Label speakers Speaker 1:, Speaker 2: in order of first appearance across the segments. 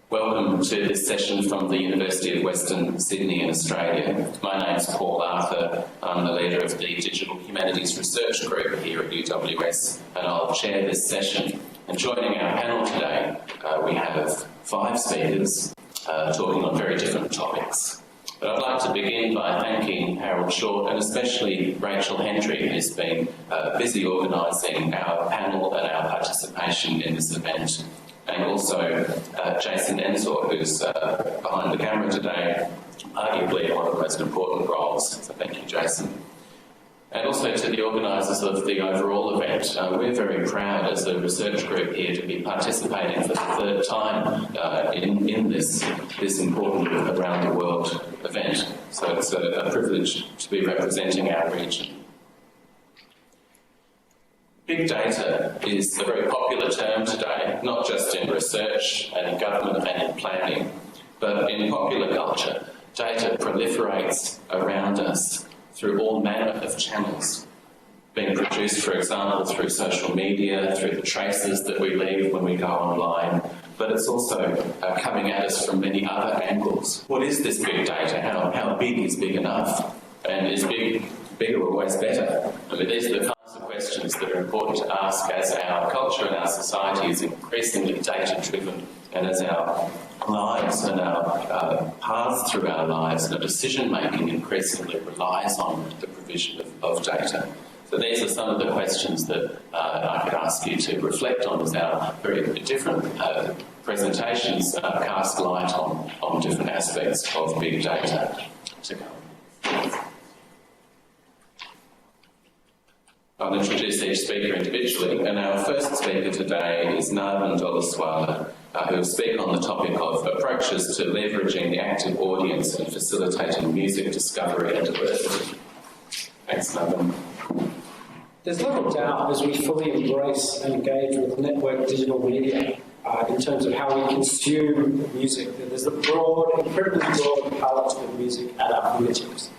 Speaker 1: Welcome to this session from the University of Western Sydney in Australia. My name's Paul Arthur. I'm the leader of the Digital Humanities Research Group here at UWS, and I'll chair this session. And joining our panel today, we have 5 speakers talking on very different topics. But I'd like to begin by thanking Harold Short and especially Rachel Hendry, who's been busy organising our panel and our participation in this event. And also Jason Ensor, who's behind the camera today, arguably one of the most important roles. So thank you, Jason. And also to the organisers of the overall event. We're very proud as a research group here to be participating for the 3rd time in this important around the world event. So it's a privilege to be representing our region. Big data is a very popular term today, not just in research and in government and in planning, but in popular culture. Data proliferates around us through all manner of channels, being produced, for example, through social media, through the traces that we leave when we go online, but it's also coming at us from many other angles. What is this big data? How big is big enough? And is bigger always better? I mean, these are the kinds of questions that are important to ask as our culture and our society is increasingly data-driven, and as our lives and our paths through our lives and our decision-making increasingly relies on the provision of data. So these are some of the questions that I could ask you to reflect on as our very different presentations cast light on different aspects of big data. I'll introduce each speaker individually, and our first speaker today is Narvan Dolaswala, who will speak on the topic of approaches to leveraging the active audience and facilitating music discovery and diversity. Thanks, Narvan.
Speaker 2: There's little doubt as we fully embrace and engage with network digital media in terms of how we consume music, that there's a incredibly broad palette of music at our fingertips.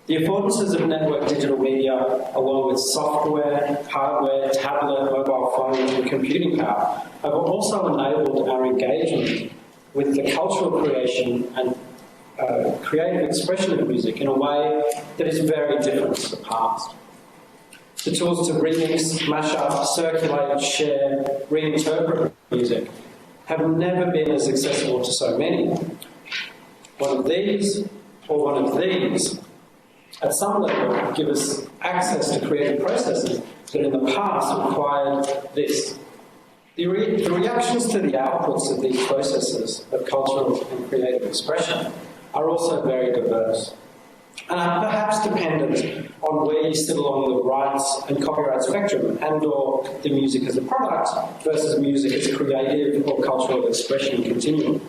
Speaker 2: The affordances of network digital media, along with software, hardware, tablet, mobile phone, and computing power, have also enabled our engagement with the cultural creation and creative expression of music in a way that is very different to the past. The tools to remix, mash up, circulate, share, reinterpret music have never been as accessible to so many. One of these, or one of these, at some level, give us access to creative processes that in the past required this. The reactions to the outputs of these processes of cultural and creative expression are also very diverse, and are perhaps dependent on where you sit along the rights and copyright spectrum, and/or the music as a product versus music as a creative or cultural expression continuum,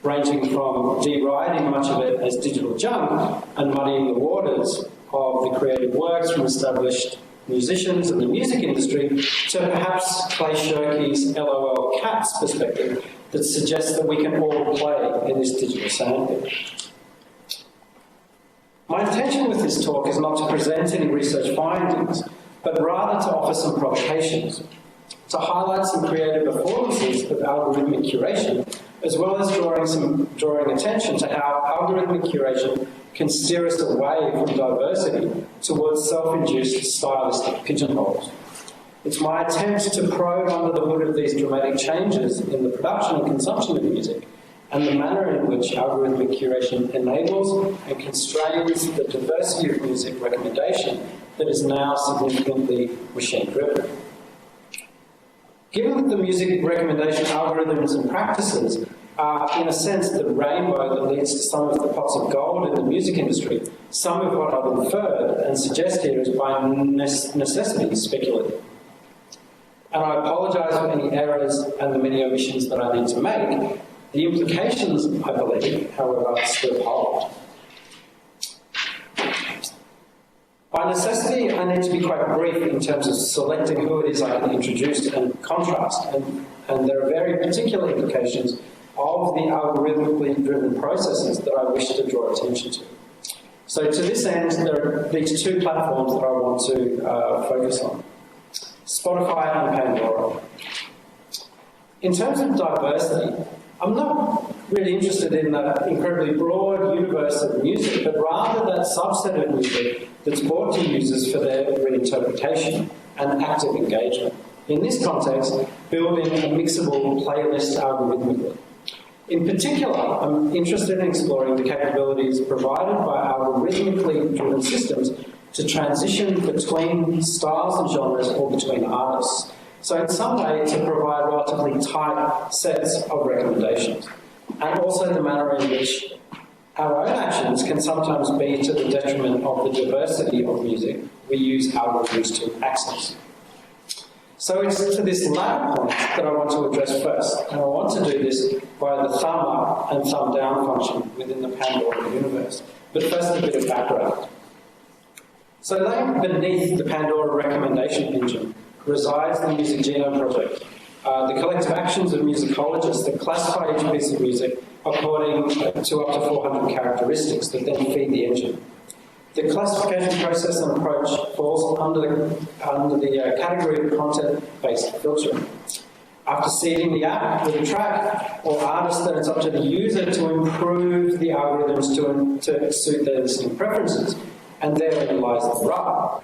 Speaker 2: ranging from deriding much of it as digital junk and muddying the waters of the creative works from established musicians in the music industry to perhaps Clay Shirky's LOL Cats perspective that suggests that we can all play in this digital sandpit. My intention with this talk is not to present any research findings, but rather to offer some provocations, to highlight some creative performances of algorithmic curation, as well as drawing attention to how algorithmic curation can steer us away from diversity towards self-induced stylistic pigeonholes. It's my attempt to probe under the hood of these dramatic changes in the production and consumption of music, and the manner in which algorithmic curation enables and constrains the diversity of music recommendation that is now significantly machine-driven. Given that the music recommendation algorithms and practices are, in a sense, the rainbow that leads to some of the pots of gold in the music industry, some of what I've inferred and suggest here is by necessity speculative. And I apologise for any errors and the many omissions that I need to make. The implications, I believe, however, still hold. By necessity, I need to be quite brief in terms of selecting who it is I can introduce and contrast, and there are very particular implications of the algorithmically driven processes that I wish to draw attention to. So to this end, there are these 2 platforms that I want to focus on: Spotify and Pandora. In terms of diversity, I'm not really interested in that incredibly broad universe of music, but rather that subset of music that's brought to users for their reinterpretation and active engagement. In this context, building a mixable playlist algorithmically. In particular, I'm interested in exploring the capabilities provided by algorithmically driven systems to transition between styles and genres or between artists. So in some way, to provide relatively tight sets of recommendations. And also the manner in which our own actions can sometimes be to the detriment of the diversity of music we use algorithms to access. So it's to this latter point that I want to address first, and I want to do this via the thumb up and thumb down function within the Pandora universe. But first, a bit of background. So laying beneath the Pandora recommendation engine resides the Music Genome Project, the collective actions of musicologists that classify each piece of music according to up to 400 characteristics that then feed the engine. The classification process and approach falls under the category of content-based filtering. After seeding the app with a track or artist, then it's up to the user to improve the algorithms to suit their listening preferences, and therein lies the rub.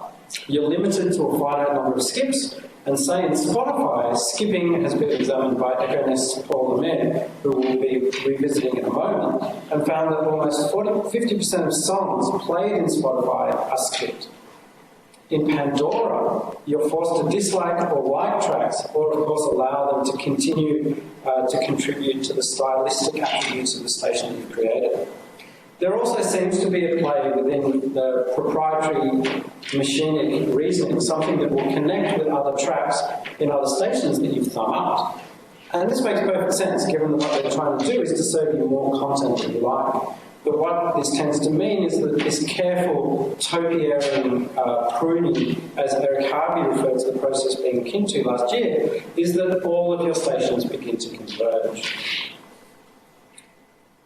Speaker 2: You're limited to a finite number of skips, and say in Spotify, skipping has been examined by Econest's Paul Lemire, who we'll be revisiting in a moment, and found that almost 50% of songs played in Spotify are skipped. In Pandora, you're forced to dislike or like tracks, or of course allow them to continue to contribute to the stylistic attributes of the station you've created. There also seems to be a play within the proprietary machinic reasoning, something that will connect with other tracks in other stations that you've thumb up. And this makes perfect sense, given that what they're trying to do is to serve you more content that you like. But what this tends to mean is that this careful topiarian pruning, as Eric Harvey referred to the process being akin to last year, is that all of your stations begin to converge.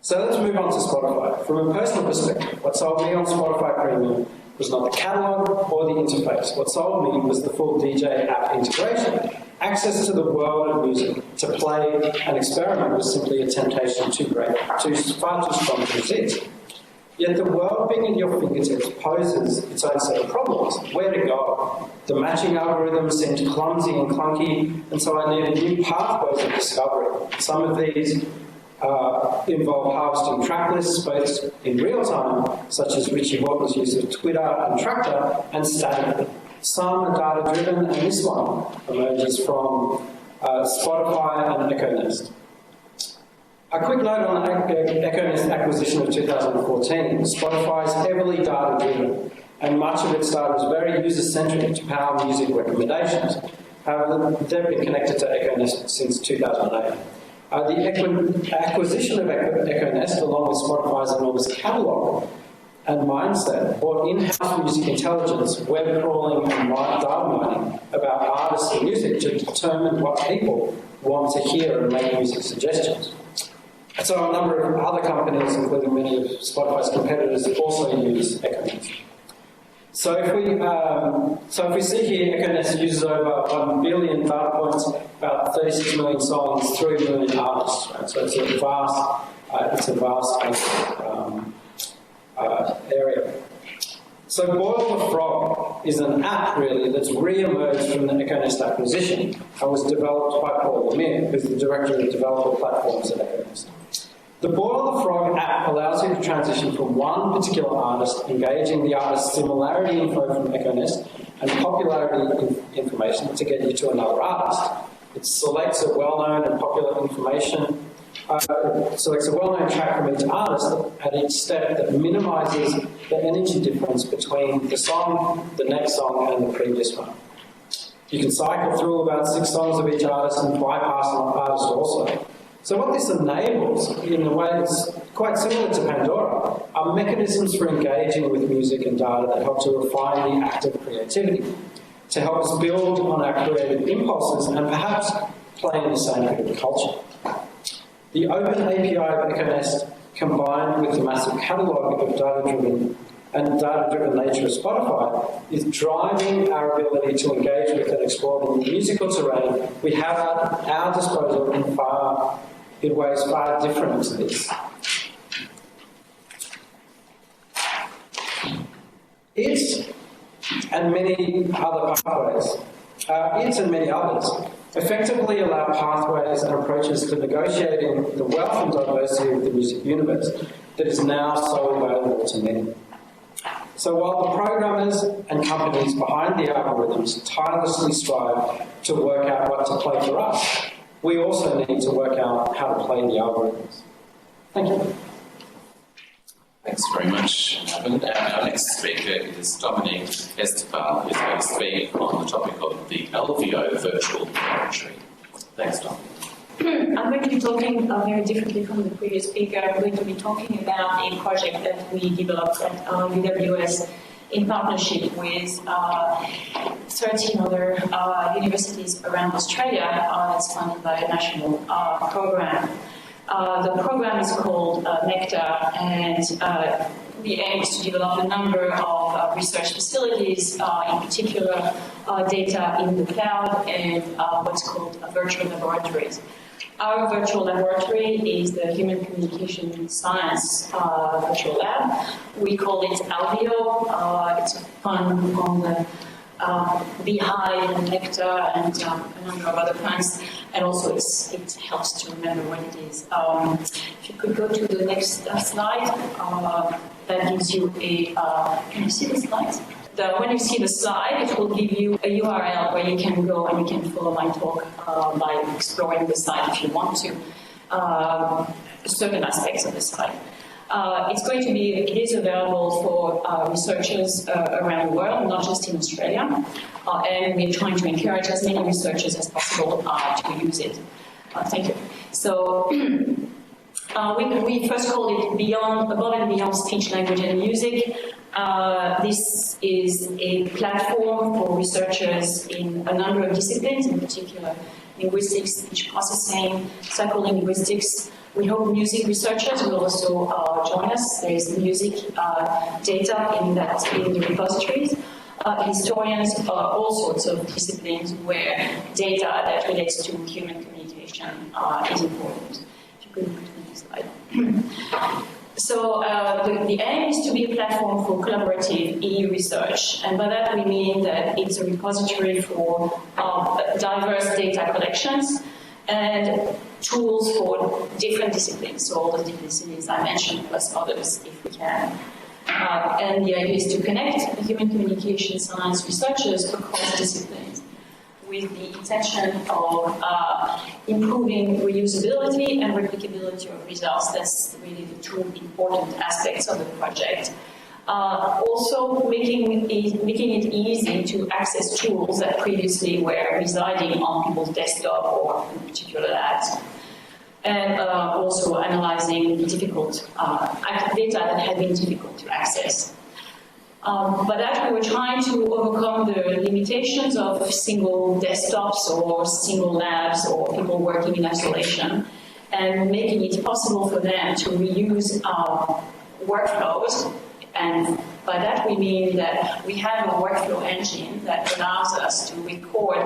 Speaker 2: So let's move on to Spotify. From a personal perspective, what sold me on Spotify Premium was not the catalogue or the interface. What sold me was the full DJ app integration. Access to the world of music, to play and experiment was simply a temptation too great, far too strong to resist. Yet the world being at your fingertips poses its own set of problems. Where to go? The matching algorithms seemed clumsy and clunky, and so I needed new pathways of discovery. Some of these involve harvesting track lists both in real time, such as Richie Hawtin's use of Twitter and Tractor, and statically. Some are data-driven, and this one emerges from Spotify and Econest. A quick note on the Econest acquisition of 2014. Spotify is heavily data-driven, and much of its data is very user-centric to power music recommendations. However, they've been connected to Econest since 2008. The acquisition of Econest, along with Spotify's enormous catalogue and mindset, brought in-house music intelligence, web crawling, and data mining about artists and music to determine what people want to hear and make music suggestions. So a number of other companies, including many of Spotify's competitors, also use Econest. So if we see here, Econest uses over 1 billion data points, about 36 million songs, 3 million artists. Right? So it's a vast area. So Boil the Frog is an app really that's re-emerged from the Econest acquisition and was developed by Paul Lemire, who's the director of developer platforms at Econest. The Boil the Frog app allows you to transition from one particular artist, engaging the artist's similarity info from Econest and popularity information to get you to another artist. It selects a well-known and popular information, selects a well-known track from each artist at each step that minimises the energy difference between the song, the next song, and the previous one. You can cycle through about 6 songs of each artist and bypass an artist also. So what this enables, in a way that's quite similar to Pandora, are mechanisms for engaging with music and data that help to refine the act of creativity, to help us build on our creative impulses and perhaps play in the same creative culture. The open API of Econest, combined with the massive catalogue of data-driven nature of Spotify, is driving our ability to engage with and explore the musical terrain we have at our disposal in ways far different to this. It and many other pathways, it and many others, effectively allow pathways and approaches to negotiating the wealth and diversity of the music universe that is now so available to many. So while the programmers and companies behind the algorithms tirelessly strive to work out what to play for us, we also need to work out how to play the algorithms. Thank you.
Speaker 1: Thanks very much, Evan. Our next speaker is Dominique Estepal, who's going to speak on the topic of the LVO virtual laboratory. Thanks, Dom.
Speaker 3: I'm going to be talking very differently from the previous speaker. I'm going to be talking about a project that we developed at UWS in partnership with 13 other universities around Australia. It's funded by a national program. The program is called Nectar, and the aim is to develop a number of research facilities, in particular data in the cloud and what's called virtual laboratories. Our virtual laboratory is the Human Communication Science Virtual Lab. We call it LVO. It's a pun on the beehive and nectar and a number of other plants, and also it helps to remember what it is. If you could go to the next slide, that gives you a, can you see the slides? When you see the slide, it will give you a URL where you can go and you can follow my talk by exploring the site if you want to, certain aspects of the site. It is available for researchers around the world, not just in Australia, and we're trying to encourage as many researchers as possible to use it. Thank you. So we first called it Above and Beyond Speech, Language and Music. This is a platform for researchers in a number of disciplines, in particular linguistics, speech processing, psycholinguistics. We hope music researchers will also join us. There is music data in the repositories. Historians, all sorts of disciplines where data that relates to human communication is important. If you could go to the next slide. So the aim is to be a platform for collaborative EU research, and by that we mean that it's a repository for diverse data collections and tools for different disciplines, so all the disciplines I mentioned plus others if we can. And the idea is to connect human communication science researchers across disciplines with the intention of improving reusability and replicability of results. That's really the two important aspects of the project. Also making it easy to access tools that previously were residing on people's desktop or in particular labs. And also analyzing difficult data that had been difficult to access. By that, we were trying to overcome the limitations of single desktops or single labs or people working in isolation, and making it possible for them to reuse workflows. And by that we mean that we have a workflow engine that allows us to record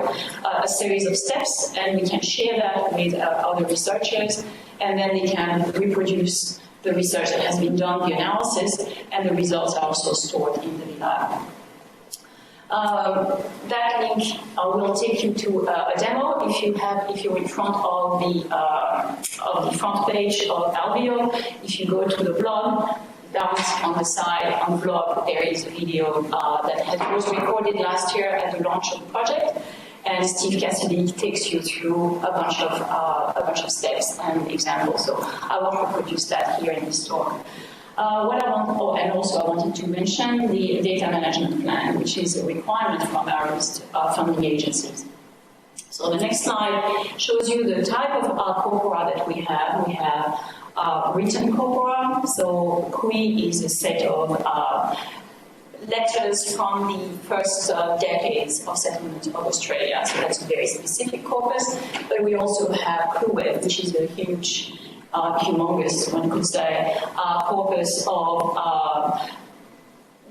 Speaker 3: a series of steps, and we can share that with other researchers, and then they can reproduce the research that has been done, the analysis, and the results are also stored in the lab. That link will take you to a demo if you're in front of the front page of Alveo. If you go to the blog, down on the side on the blog, there is a video that was recorded last year at the launch of the project, and Steve Cassidy takes you through a bunch of steps and examples. So I won't reproduce that here in this talk. And also I wanted to mention the data management plan, which is a requirement from our funding agencies. So the next slide shows you the type of corpora that we have. We have written corpora. So QI is a set of letters from the first decades of settlement of Australia. So that's a very specific corpus. But we also have QWeb, which is a huge, humongous, one could say, corpus of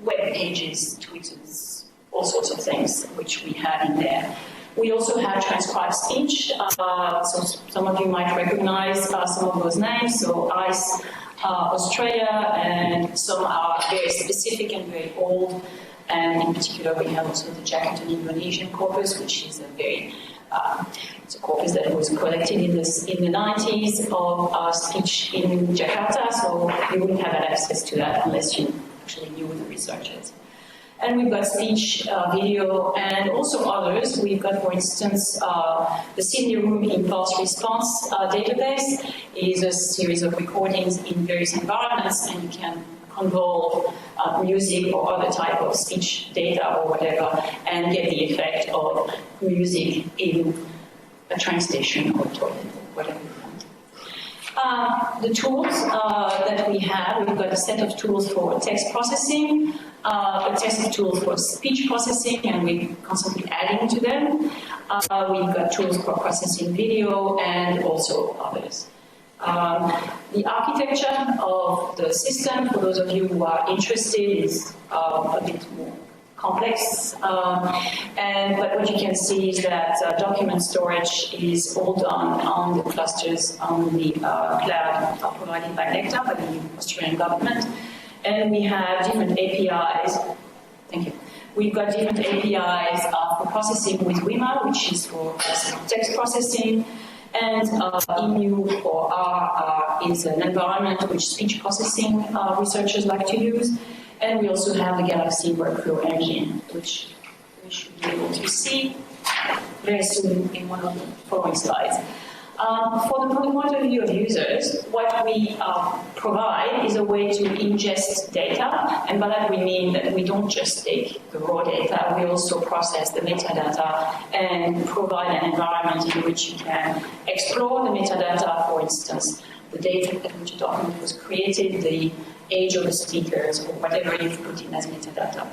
Speaker 3: web pages, tweets, all sorts of things which we have in there. We also have transcribed speech, so some of you might recognize some of those names, so ICE Australia, and some are very specific and very old, and in particular we have also the Jakarta Indonesian corpus, which is a very it's a corpus that was collected in the 90s of speech in Jakarta, so you wouldn't have had access to that unless you actually knew the researchers. And we've got speech, video, and also others. We've got, for instance, the Sydney Room Impulse Response database is a series of recordings in various environments, and you can convolve music or other type of speech data or whatever, and get the effect of music in a train station or toilet or whatever. The tools that we have, we've got a set of tools for text processing, a set of tools for speech processing, and we're constantly adding to them. We've got tools for processing video and also others. The architecture of the system, for those of you who are interested, is a bit more complex. But what you can see is that document storage is all done on the clusters on the cloud provided by Nectar, by the Australian government. And we have different APIs. Thank you. We've got different APIs for processing with WIMA, which is for text processing. And EMU or R is an environment which speech processing researchers like to use. And we also have the Galaxy workflow engine, which we should be able to see very soon in one of the following slides. From the point of view of users, what we provide is a way to ingest data, and by that we mean that we don't just take the raw data, we also process the metadata and provide an environment in which you can explore the metadata, for instance, the date at which a document was created, the age of the speakers, or whatever you've put in as metadata.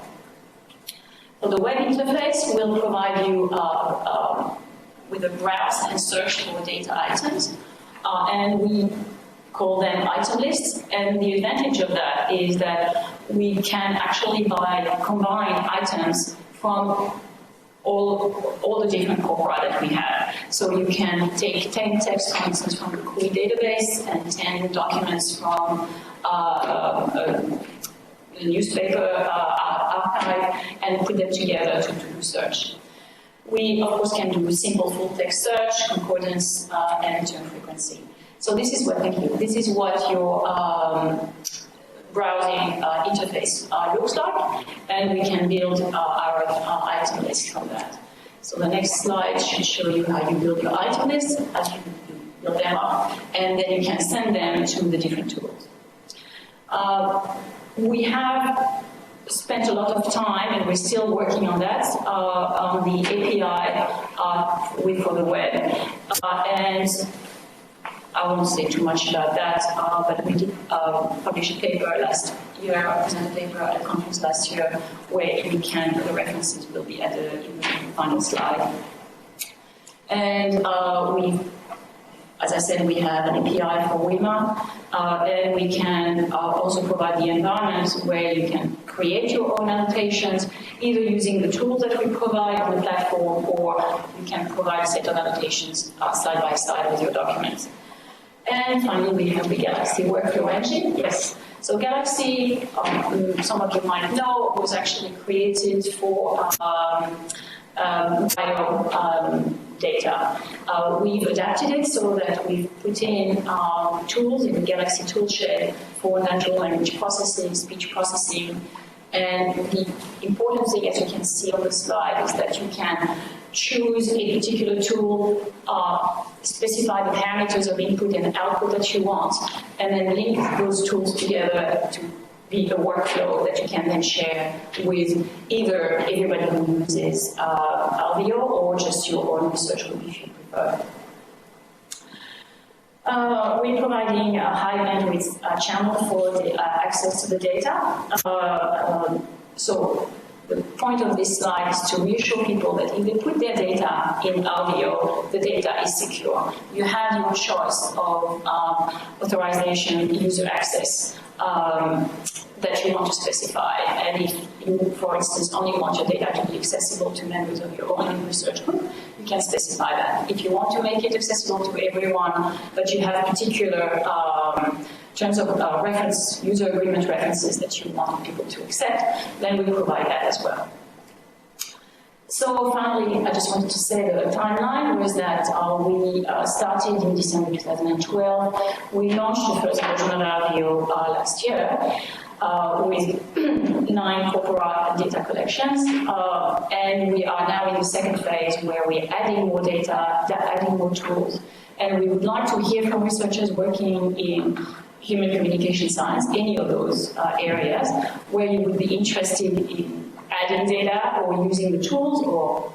Speaker 3: For the web interface, we'll provide you with a browse and search for data items, and we call them item lists. And the advantage of that is that we can actually combine items from all the different corpora that we have. So you can take 10 texts, for instance, from the CUI database and 10 documents from a newspaper archive and put them together to do research. We, of course, can do simple full-text search, concordance, and return frequency. So this is what your browsing interface looks like, and we can build our item list from that. So the next slide should show you how you build your item list, as you build them up, and then you can send them to the different tools. We have spent a lot of time, and we're still working on that, on the API for the web. And I won't say too much about that, but we did publish a paper last year, present a paper at a conference last year, where the references will be added in the final slide. And as I said, we have an API for WIMA, and we can also provide the environment where you can create your own annotations, either using the tools that we provide on the platform, or you can provide a set of annotations side by side with your documents. And finally, we have the Galaxy workflow engine. Yes. So Galaxy, some of you might know, was actually created for bio data. We've adapted it so that we've put in tools in the Galaxy toolshed for natural language processing, speech processing, and the important thing, as you can see on the slide, is that you can choose a particular tool, specify the parameters of input and output that you want, and then link those tools together to be a workflow that you can then share with either everybody who uses Alveo or just your own research group if you prefer. We're providing a high bandwidth channel for the access to the data. So the point of this slide is to reassure people that if they put their data in Alveo, the data is secure. You have your choice of authorization, user access. that you want to specify. And if you, for instance, only want your data to be accessible to members of your own research group, you can specify that. If you want to make it accessible to everyone, but you have particular terms of reference, user agreement references that you want people to accept, then we provide that as well. So finally, I just wanted to say the timeline was that we started in December 2012. We launched the first version of RVO last year with 9 corporate data collections. And we are now in the second phase where we're adding more data, adding more tools. And we would like to hear from researchers working in human communication science, any of those areas, where you would be interested in adding data or using the tools or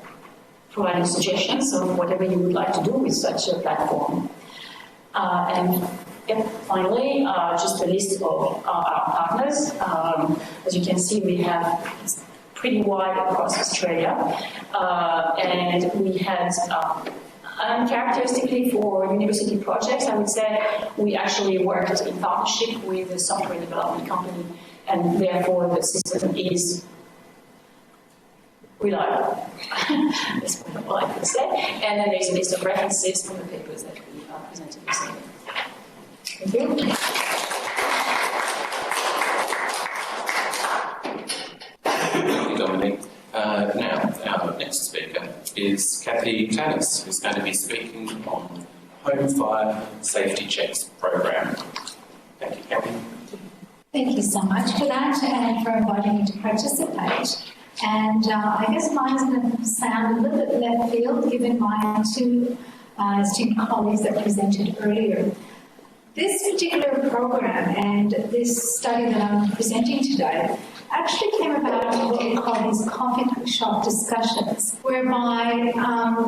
Speaker 3: providing suggestions of whatever you would like to do with such a platform. And finally, just a list of our partners. As you can see, we have it's pretty wide across Australia. And we had uncharacteristically for university projects, I would say, we actually worked in partnership with a software development company, and therefore the system is reliable. That's what I could say. And then there's a list of references from the papers that we presented recently. Thank you.
Speaker 1: Thank you, Dominique. Now, our next speaker is Kathy Tannis, who's going to be speaking on Home Fire Safety Checks program. Thank you, Kathy.
Speaker 4: Thank you so much for that and for inviting me to participate. And I guess mine's going to sound a little bit left field given my 2 student colleagues that presented earlier. This particular program and this study that I'm presenting today actually came about in what we call these coffee shop discussions, whereby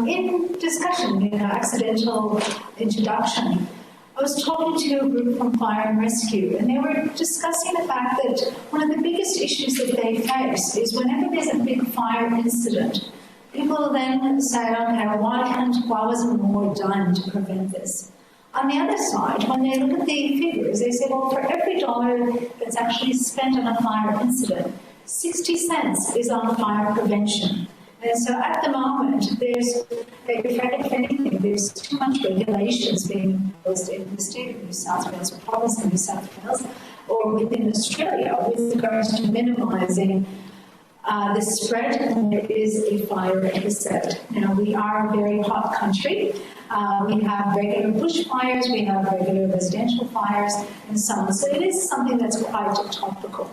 Speaker 4: in discussion, accidental introduction, I was talking to a group from Fire and Rescue, and they were discussing the fact that one of the biggest issues that they face is whenever there's a big fire incident, people then say, okay, why wasn't more done to prevent this? On the other side, when they look at the figures, they say, well, for every $1 that's actually spent on a fire incident, 60 cents is on fire prevention. And so at the moment, if anything, there's too much regulations being imposed in the state of New South Wales, or province of New South Wales, or within Australia, with regards to minimising the spread when there is a fire episode. Now, we are a very hot country. We have regular bushfires, we have regular residential fires, and so on. So it is something that's quite topical.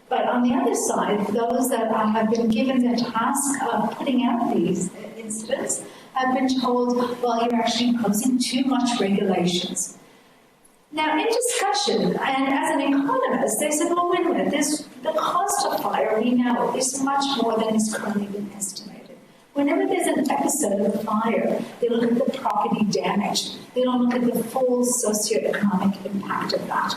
Speaker 4: But on the other side, those that have been given the task of putting out these incidents have been told, well, you're actually imposing too much regulations. Now, in discussion, and as an economist, they said, well, wait a minute, the cost of fire, we know, is much more than is currently been estimated. Whenever there's an episode of fire, they look at the property damage. They don't look at the full socioeconomic impact of that.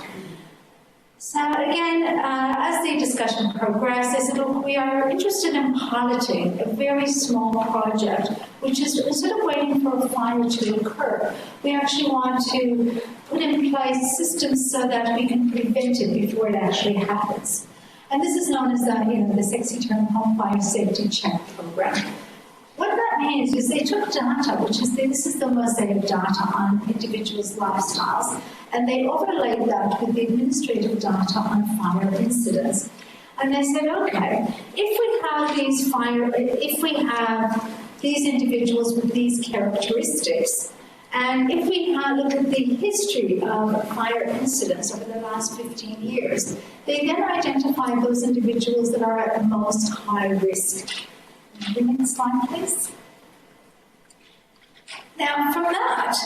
Speaker 4: So again, as the discussion progressed, I said, look, we are interested in piloting a very small project, which is instead of waiting for a fire to occur, we actually want to put in place systems so that we can prevent it before it actually happens. And this is known as the sexy term Home Fire Safety Check program. What that means is they took data, this is the mosaic data on individuals' lifestyles, and they overlaid that with the administrative data on fire incidents. And they said, okay, if we have these individuals with these characteristics, and if we look at the history of fire incidents over the last 15 years, they then identify those individuals that are at most high risk. The next slide, please. Now, from that,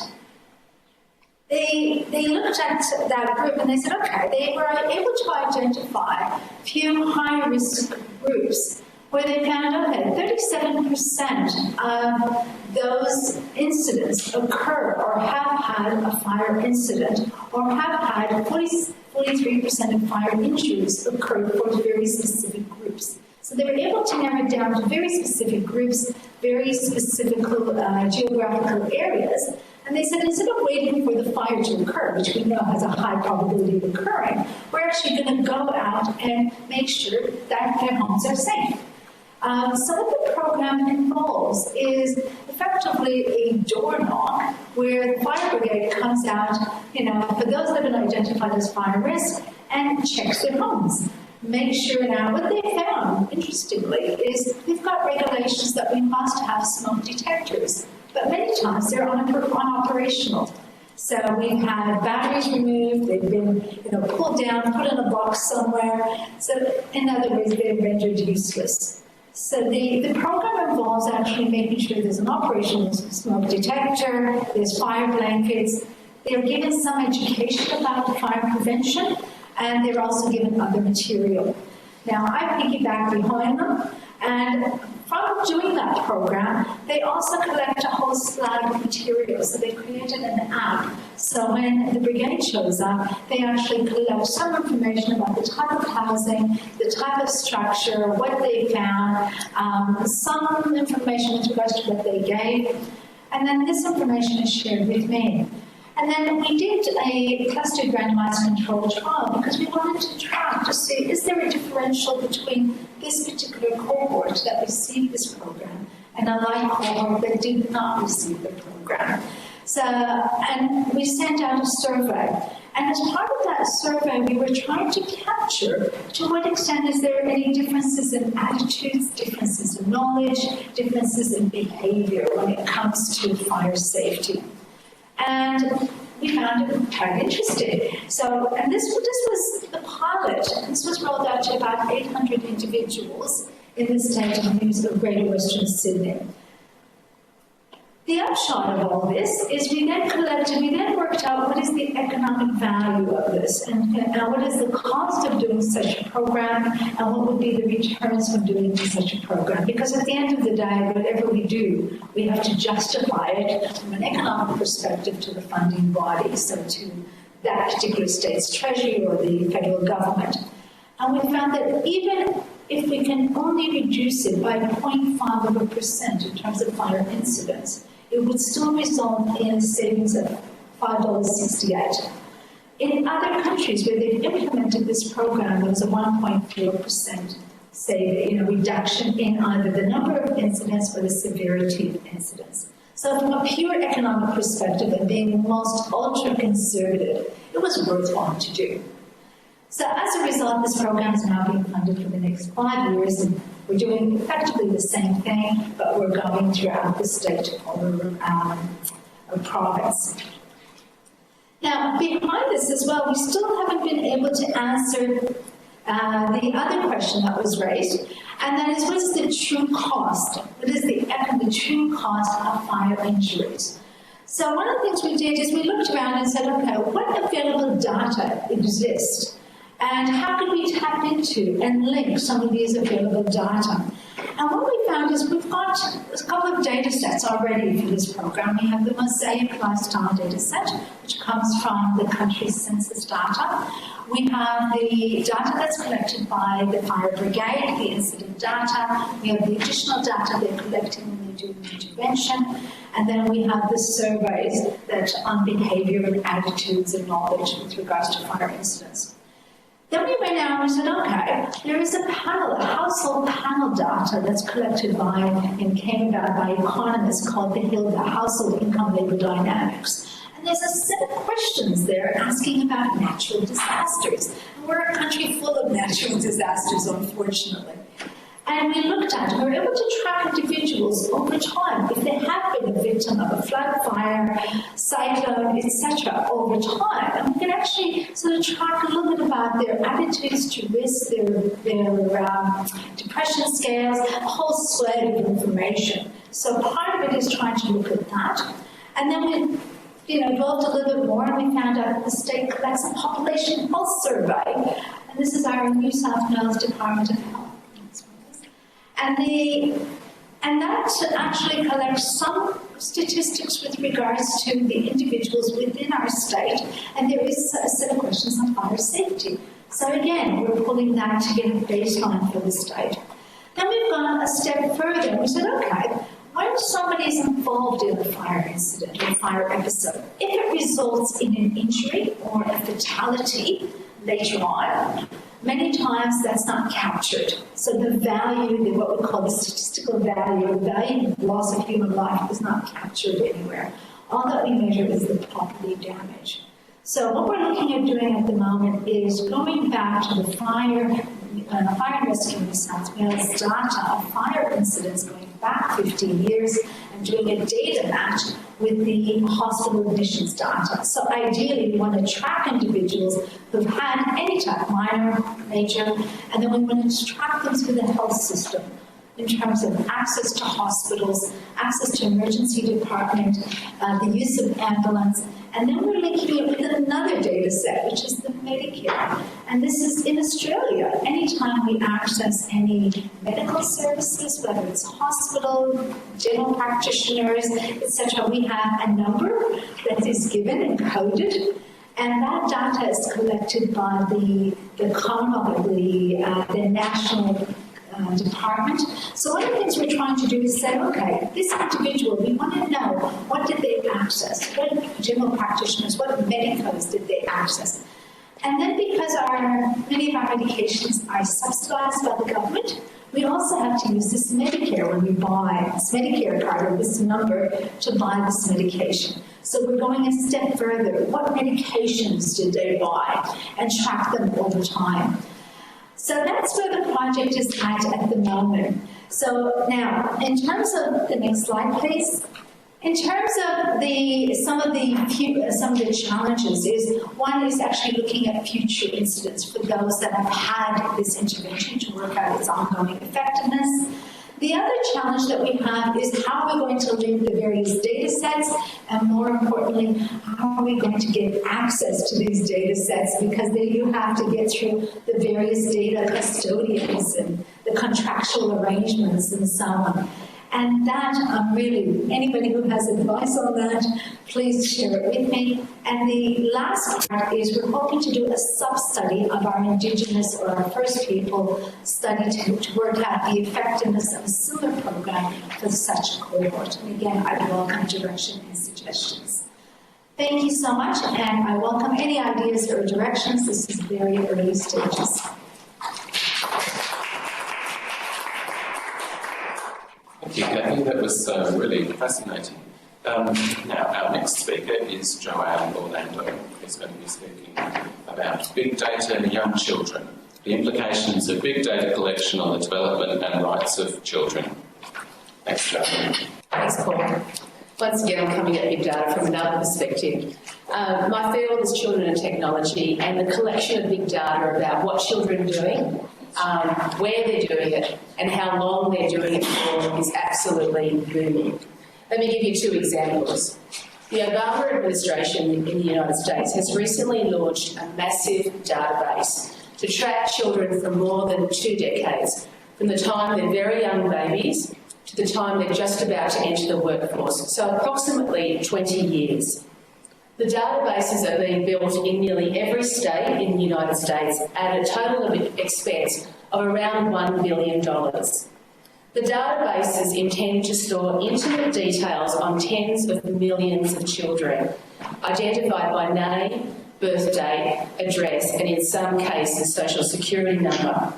Speaker 4: they looked at that group and they said, okay, they were able to identify a few high-risk groups where they found, okay, 37% of those incidents occur or have had a fire incident or have had 43% of fire injuries occur for very specific groups. So they were able to narrow it down to very specific groups, very specific geographical areas And they said, instead of waiting for the fire to occur, which we know has a high probability of occurring, we're actually going to go out and make sure that their homes are safe. So what the program involves is effectively a door knock where the fire brigade comes out, for those that have been identified as fire risk, and checks their homes. Make sure now, what they found, interestingly, is we've got regulations that we must have smoke detectors, but many times they're unoperational. So we've had batteries removed, they've been pulled down, put in a box somewhere. So in other words, they're rendered useless. So the program involves actually making sure there's an operational smoke detector, there's fire blankets, they're given some education about fire prevention, and they're also given other material. Now, I piggyback behind them, and from doing that program, they also collect a whole slide of materials. So they created an app. So when the brigade shows up, they actually collect some information about the type of housing, the type of structure, what they found, some information with regards to what they gave, and then this information is shared with me. And then we did a clustered randomized controlled trial because we wanted to track to see, is there a differential between this particular cohort that received this program and a like cohort that did not receive the program. So, and we sent out a survey. And as part of that survey, we were trying to capture to what extent is there any differences in attitudes, differences in knowledge, differences in behavior when it comes to fire safety. And we found it quite interesting. So, and this was the pilot. This was rolled out to about 800 individuals in the state of Greater Western Sydney. The upshot of all this is we then worked out what is the economic value of this and what is the cost of doing such a program and what would be the returns from doing such a program. Because at the end of the day, whatever we do, we have to justify it from an economic perspective to the funding body, so to that particular state's treasury or the federal government. And we found that even if we can only reduce it by 0.5% in terms of fire incidents, it would still result in savings of $5.68. In other countries where they've implemented this program, there was a 1.4% saving, reduction in either the number of incidents or the severity of incidents. So from a pure economic perspective and being most ultra-conservative, it was worthwhile to do. So as a result, this program is now being funded for the next 5 years, and we're doing effectively the same thing, but we're going throughout the state or province. Now, behind this as well, we still haven't been able to answer the other question that was raised, and that is, what is the true cost? What is the true cost of fire injuries? So one of the things we did is we looked around and said, okay, what available data exists? And how can we tap into and link some of these available data? And what we found is we've got a couple of data sets already for this program. We have the Mosaic lifestyle data set, which comes from the country's census data. We have the data that's collected by the fire brigade, the incident data. We have the additional data they're collecting when they do an intervention. And then we have the surveys that on behavior and attitudes and knowledge with regards to fire incidents. Then we went out and said, okay, there is a panel, a household panel data that's collected by and came about by economists called the Household Income Labor Dynamics. And there's a set of questions there asking about natural disasters. And we're a country full of natural disasters, unfortunately. And we looked at, we were able to track individuals over time, if they have been a victim of a flood, fire, cyclone, etc., over time. And we can actually sort of track a little bit about their attitudes to risk, their depression scales, a whole slate of information. So part of it is trying to look at that. And then we delved a little bit more, and we found out that the state collects a population health survey. And this is our New South Wales Department of Health. And that actually collects some statistics with regards to the individuals within our state, and there is a set of questions on fire safety. So again, we're pulling that to get a baseline for the state. Then we've gone a step further, and we said, okay, when somebody is involved in a fire incident or fire episode, if it results in an injury or a fatality later on, many times that's not captured. So the value, what we call the statistical value, the value of loss of human life is not captured anywhere. All that we measure is the property damage. So what we're looking at doing at the moment is going back to the fire and rescue in South Wales data of fire incidents going back 15 years and doing a data match with the hospital admissions data. So ideally, we want to track individuals who've had any type, minor, major, and then we want to track them through the health system in terms of access to hospitals, access to emergency department, the use of ambulance, and then we're linking it with another data set, which is the Medicare. And this is in Australia. Anytime we access any medical services, whether it's hospital, general practitioners, etc., we have a number that is given and coded. And that data is collected by the Commonwealth, the national department. So one of the things we're trying to do is say, okay, this individual, we want to know what did they access, what general practitioners, what medicos did they access. And then because many of our medications are subsidized by the government, we also have to use this Medicare when we buy this Medicare card or this number to buy this medication. So we're going a step further. What medications did they buy and track them over time? So that's where the project is at the moment. So now, in terms of the next slide, please. In terms of some of the challenges is one is actually looking at future incidents for those that have had this intervention to work out its ongoing effectiveness. The other challenge that we have is how are we going to link the various data sets, and more importantly, how are we going to get access to these data sets, because then you have to get through the various data custodians and the contractual arrangements and so on. And that, really, anybody who has advice on that, please share it with me. And the last part is we're hoping to do a sub-study of our Indigenous or our First People study to work out the effectiveness of a similar program for such a cohort. And again, I welcome direction and suggestions. Thank you so much, and I welcome any ideas or directions. This is very early stages.
Speaker 1: Thank you, Kathy. That was really fascinating. Now, our next speaker is Joanne Orlando, who's going to be speaking about big data and young children, the implications of big data collection on the development and rights of children. Thanks, Joanne.
Speaker 5: Thanks, Paul. Once again, I'm coming at big data from another perspective. My field is children and technology, and the collection of big data about what children are doing, where they're doing it, and how long they're doing it for is absolutely booming. Let me give you two examples. The Obama administration in the United States has recently launched a massive database to track children for more than 2 decades, from the time they're very young babies to the time they're just about to enter the workforce, so approximately 20 years. The databases are being built in nearly every state in the United States at a total of expense of around $1 billion. The databases intend to store intimate details on tens of millions of children, identified by name, birth date, address, and in some cases, social security number.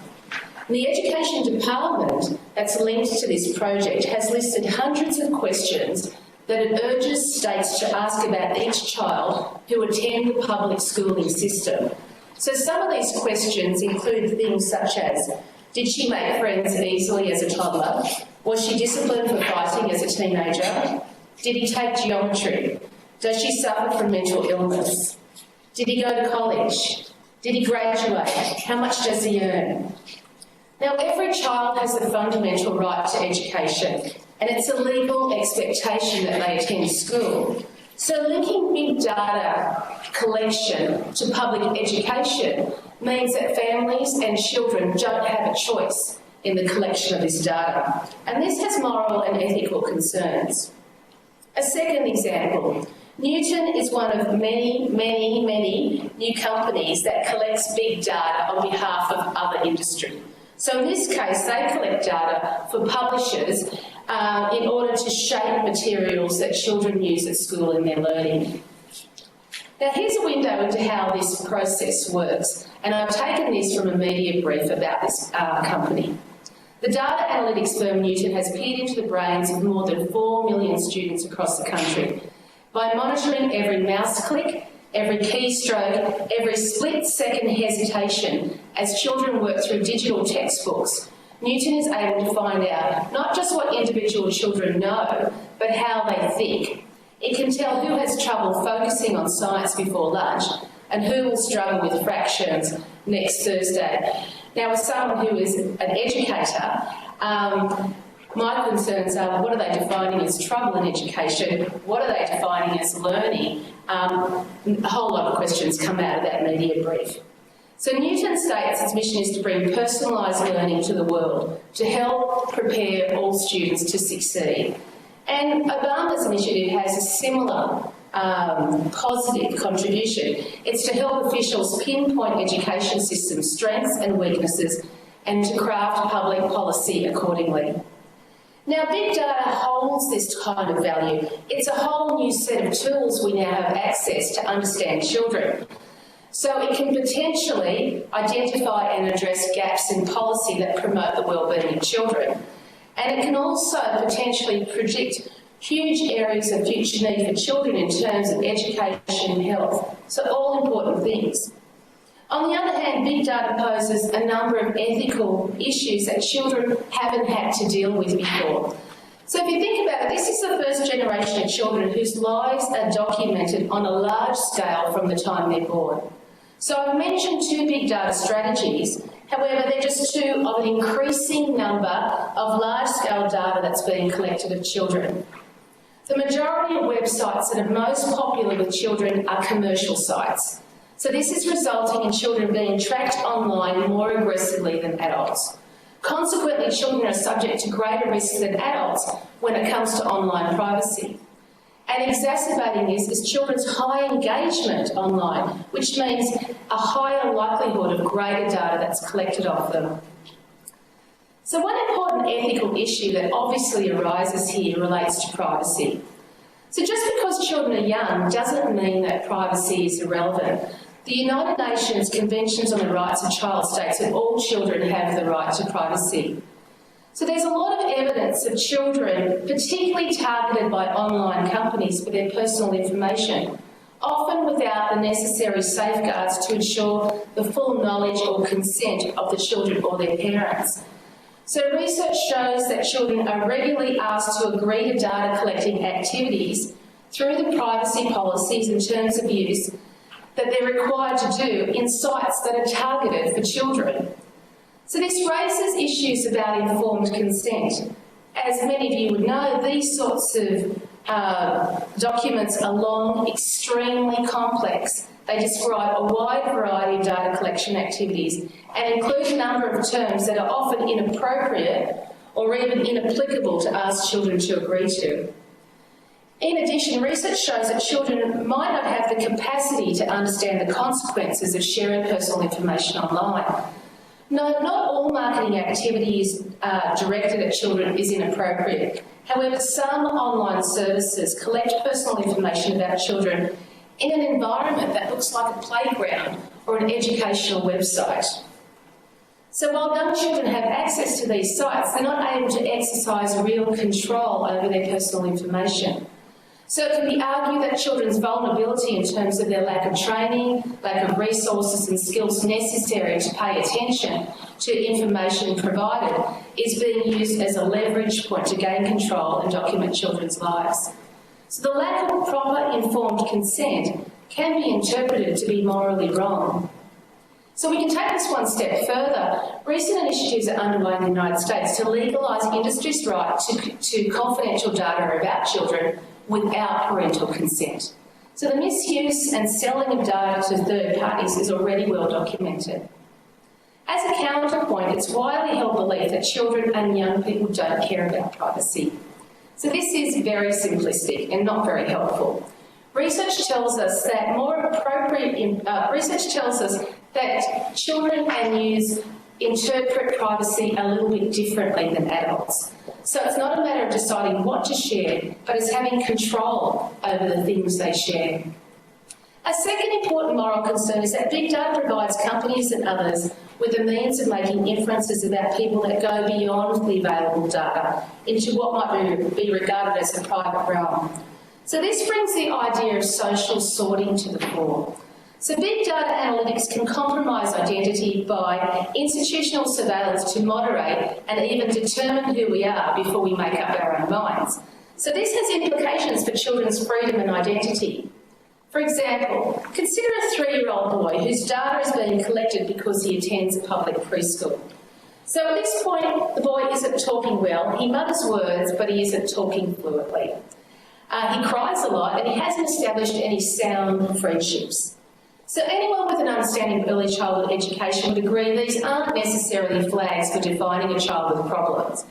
Speaker 5: The Education Department that's linked to this project has listed hundreds of questions that it urges states to ask about each child who attend the public schooling system. So some of these questions include things such as, did she make friends easily as a toddler? Was she disciplined for fighting as a teenager? Did he take geometry? Does she suffer from mental illness? Did he go to college? Did he graduate? How much does he earn? Now, every child has the fundamental right to education, and it's a legal expectation that they attend school. So linking big data collection to public education means that families and children don't have a choice in the collection of this data. And this has moral and ethical concerns. A second example, Newton is one of many new companies that collects big data on behalf of other industry. So in this case, they collect data for publishers in order to shape materials that children use at school in their learning. Now here's a window into how this process works, and I've taken this from a media brief about this company. The data analytics firm Newton has peered into the brains of more than 4 million students across the country by monitoring every mouse click, every keystroke, every split-second hesitation as children work through digital textbooks. Newton is able to find out not just what individual children know, but how they think. It can tell who has trouble focusing on science before lunch and who will struggle with fractions next Thursday. Now, as someone who is an educator, my concerns are, what are they defining as trouble in education? What are they defining as learning? A whole lot of questions come out of that media brief. So Newton states its mission is to bring personalised learning to the world, to help prepare all students to succeed. And Obama's initiative has a similar positive contribution. It's to help officials pinpoint education system strengths and weaknesses and to craft public policy accordingly. Now, big data holds this kind of value. It's a whole new set of tools we now have access to understand children. So it can potentially identify and address gaps in policy that promote the wellbeing of children. And it can also potentially predict huge areas of future need for children in terms of education and health. So all important things. On the other hand, big data poses a number of ethical issues that children haven't had to deal with before. So if you think about it, this is the first generation of children whose lives are documented on a large scale from the time they're born. So I've mentioned 2 big data strategies. However, they're just 2 of an increasing number of large-scale data that's being collected of children. The majority of websites that are most popular with children are commercial sites. So this is resulting in children being tracked online more aggressively than adults. Consequently, children are subject to greater risks than adults when it comes to online privacy. And exacerbating this is children's high engagement online, which means a higher likelihood of greater data that's collected of them. So one important ethical issue that obviously arises here relates to privacy. So just because children are young doesn't mean that privacy is irrelevant. The United Nations Conventions on the Rights of Child states that all children have the right to privacy. So there's a lot of evidence of children, particularly targeted by online companies for their personal information, often without the necessary safeguards to ensure the full knowledge or consent of the children or their parents. So research shows that children are regularly asked to agree to data collecting activities through the privacy policies and terms of use that they're required to do in sites that are targeted for children. So this raises issues about informed consent. As many of you would know, these sorts of documents are long, extremely complex. They describe a wide variety of data collection activities and include a number of terms that are often inappropriate or even inapplicable to ask children to agree to. In addition, research shows that children might not have the capacity to understand the consequences of sharing personal information online. No, not all marketing activities directed at children is inappropriate. However, some online services collect personal information about children in an environment that looks like a playground or an educational website. So while young children have access to these sites, they're not able to exercise real control over their personal information. So it can be argued that children's vulnerability in terms of their lack of training, lack of resources and skills necessary to pay attention to information provided is being used as a leverage point to gain control and document children's lives. So the lack of proper informed consent can be interpreted to be morally wrong. So we can take this one step further. Recent initiatives are underway in the United States to legalise industry's right to confidential data about children without parental consent. So the misuse and selling of data to third parties is already well documented. As a counterpoint, it's widely held belief that children and young people don't care about privacy. So this is very simplistic and not very helpful. Research tells us that children and youth interpret privacy a little bit differently than adults. So it's not a matter of deciding what to share, but it's having control over the things they share. A second important moral concern is that big data provides companies and others with the means of making inferences about people that go beyond the available data into what might be regarded as a private realm. So this brings the idea of social sorting to the fore. So big data analytics can compromise identity by institutional surveillance to moderate and even determine who we are before we make up our own minds. So this has implications for children's freedom and identity. For example, consider a 3-year-old boy whose data is being collected because he attends a public preschool. So at this point, the boy isn't talking well, he mutters words, but he isn't talking fluently. He cries a lot and he hasn't established any sound friendships. So anyone with an understanding of early childhood education would agree these aren't necessarily flags for defining a child with problems.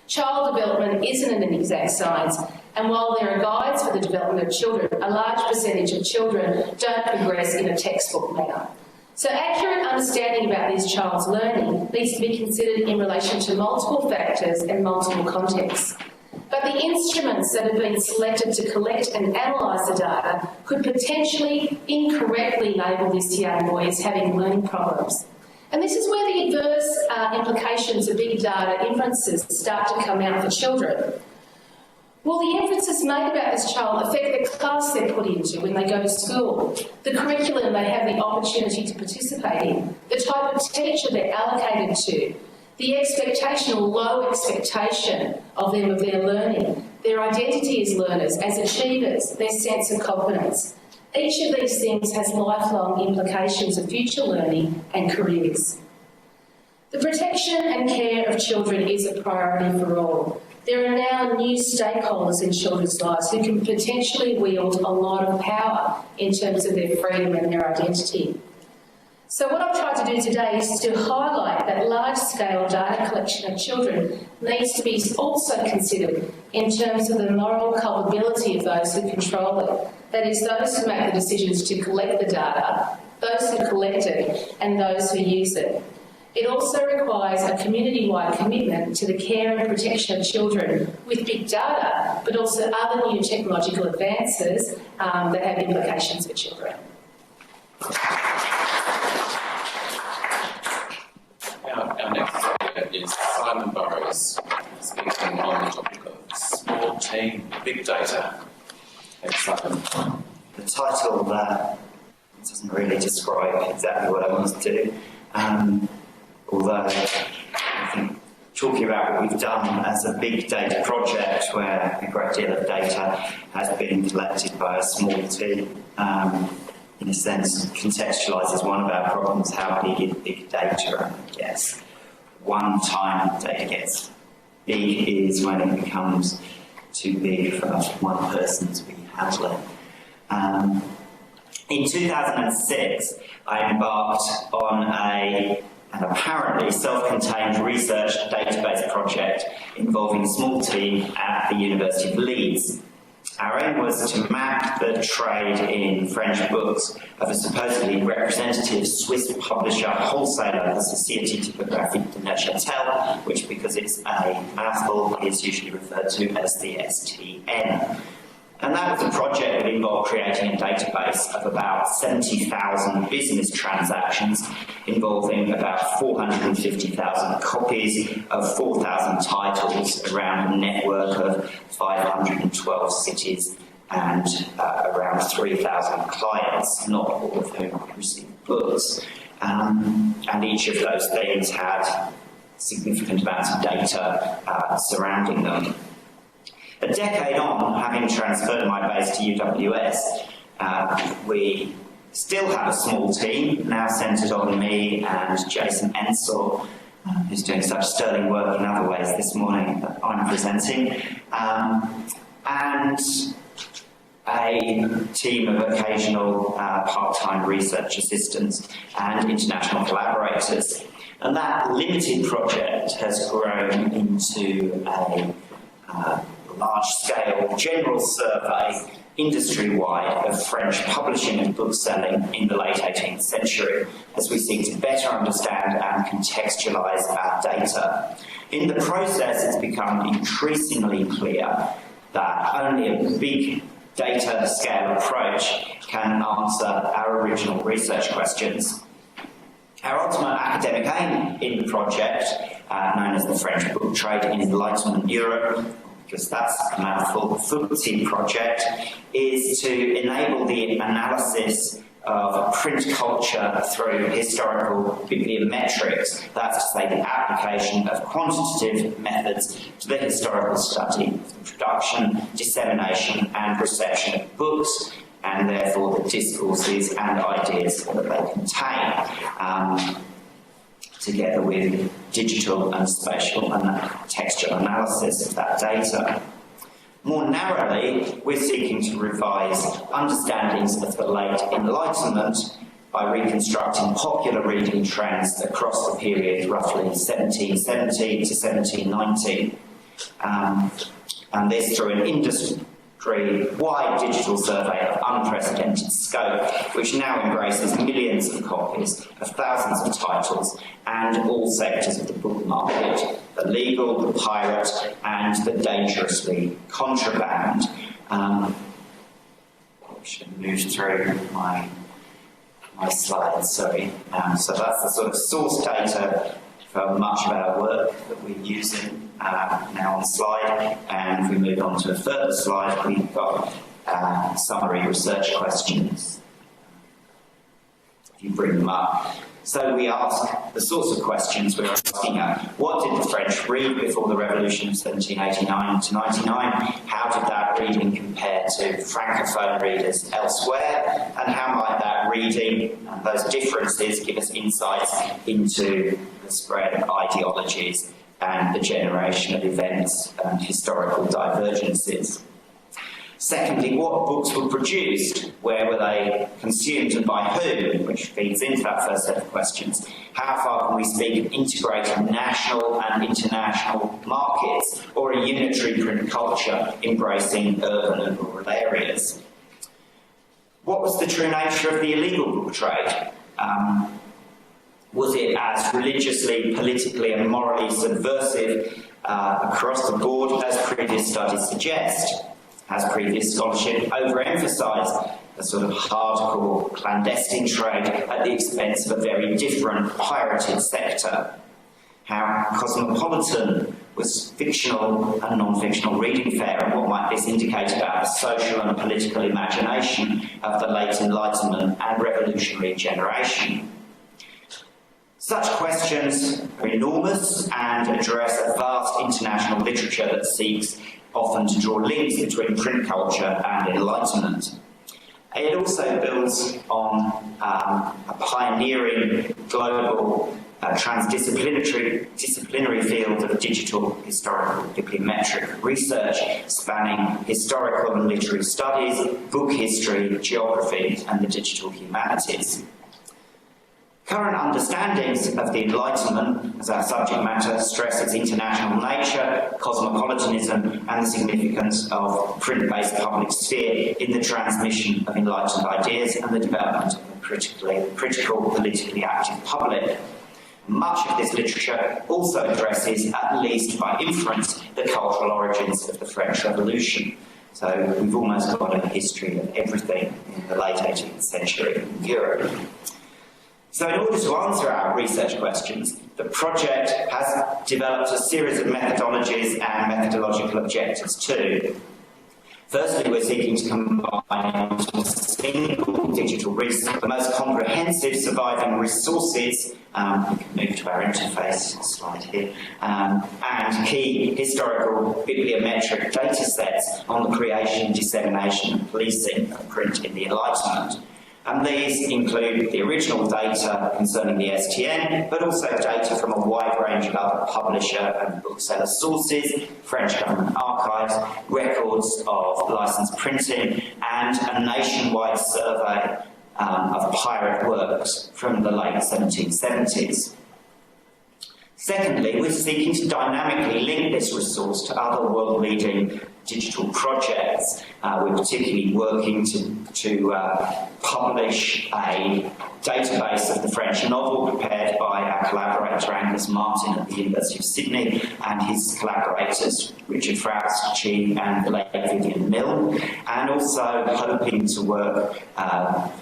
Speaker 5: Child development isn't an exact science, and while there are guides for the development of children, a large percentage of children don't progress in a textbook manner. So accurate understanding about this child's learning needs to be considered in relation to multiple factors and multiple contexts. But the instruments that have been selected to collect and analyse the data could potentially incorrectly label this young boy as having learning problems. And this is where the adverse implications of big data inferences start to come out for children. Will the inferences made about this child affect the class they're put into when they go to school, the curriculum they have the opportunity to participate in, the type of teacher they're allocated to, the expectation or low expectation of them of their learning, their identity as learners, as achievers, their sense of competence? Each of these things has lifelong implications of future learning and careers. The protection and care of children is a priority for all. There are now new stakeholders in children's lives who can potentially wield a lot of power in terms of their freedom and their identity. So what I've tried to do today is to highlight that large-scale data collection of children needs to be also considered in terms of the moral culpability of those who control it. That is, those who make the decisions to collect the data, those who collect it, and those who use it. It also requires a community-wide commitment to the care and protection of children with big data, but also other new technological advances that have implications for children.
Speaker 1: Our next speaker is Simon Burrows, speaking on the topic of small team big data. Thanks, Simon.
Speaker 6: The title doesn't really describe exactly what I want to do, although I think talking about what we've done as a big data project where a great deal of data has been collected by a small team, in a sense, contextualises one of our problems, how big is big data? And I guess one time data gets big is when it becomes too big for one person to be handling. In 2006, I embarked on an apparently self-contained research database project involving a small team at the University of Leeds. Our aim was to map the trade in French books of a supposedly representative Swiss publisher wholesaler, the Société Typographique de Neuchâtel, which, because it's a mouthful, is usually referred to as the STN. And that was a project that involved creating a database of about 70,000 business transactions involving about 450,000 copies of 4,000 titles around a network of 512 cities and around 3,000 clients, not all of whom received books. And each of those things had significant amounts of data surrounding them. A decade on, having transferred my base to UWS, we still have a small team, now centred on me and Jason Ensor, who's doing such sterling work in other ways this morning that I'm presenting, and a team of occasional part-time research assistants and international collaborators. And that limited project has grown into a large-scale general survey industry-wide of French publishing and bookselling in the late 18th century. as we seek to better understand and contextualise our data. In the process, it's become increasingly clear that only a big data scale approach can answer our original research questions. Our ultimate academic aim in the project, known as the French Book Trade in Enlightenment Europe, because that's a mouthful, the FBTEE project, is to enable the analysis of print culture through historical bibliometrics. That's to say the application of quantitative methods to the historical study of the production, dissemination and reception of books, and therefore the discourses and ideas that they contain, together with digital and spatial and textual analysis of that data. More narrowly, we're seeking to revise understandings of the late Enlightenment by reconstructing popular reading trends across the period roughly 1770 to 1790, and this through an industry-wide digital survey of unprecedented scope, which now embraces millions of copies of thousands of titles and all sectors of the book market, the legal, the pirate, and the dangerously contraband. I should move through my slides, sorry. So that's the sort of source data for much of our work that we're using now on the slide, and if we move on to a further slide, we've got summary research questions. If you bring them up. So we ask the sorts of questions we're asking are, what did the French read before the Revolution of 1789 to 99? How did that reading compare to Francophone readers elsewhere? And how might that reading and those differences give us insights into the spread of ideologies and the generation of events and historical divergences? Secondly, what books were produced? Where were they consumed and by whom? Which feeds into that first set of questions. How far can we speak of integrating national and international markets, or a unitary print culture embracing urban and rural areas? What was the true nature of the illegal book trade? Was it as religiously, politically and morally subversive across the board as previous studies suggest? Has previous scholarship overemphasised a sort of hardcore clandestine trade at the expense of a very different pirated sector? How cosmopolitan was fictional and non-fictional reading fare, and what might this indicate about the social and political imagination of the late Enlightenment and revolutionary generation? Such questions are enormous and address a vast international literature that seeks often to draw links between print culture and Enlightenment. It also builds on a pioneering global transdisciplinary field of digital historical bibliometric research spanning historical and literary studies, book history, geography and the digital humanities. Current understandings of the Enlightenment as our subject matter stress its international nature, cosmopolitanism and the significance of print-based public sphere in the transmission of enlightened ideas and the development of a critical, politically active public. Much of this literature also addresses, at least by inference, the cultural origins of the French Revolution. So we've almost got a history of everything in the late 18th century in Europe. So in order to answer our research questions, the project has developed a series of methodologies and methodological objectives too. Firstly, we're seeking to combine into a single digital resource the most comprehensive surviving resources, we can move to our interface slide here, and key historical bibliometric data sets on the creation, dissemination and policing of print in the Enlightenment. And these include the original data concerning the STN, but also data from a wide range of other publisher and bookseller sources, French government archives, records of licensed printing, and a nationwide survey of pirate works from the late 1770s. Secondly, we're seeking to dynamically link this resource to other world-leading digital projects. We're particularly working to publish a database of the French novel prepared by our collaborator Angus Martin at the University of Sydney and his collaborators Richard Frautschi and the late Vivian Mill, and also hoping to work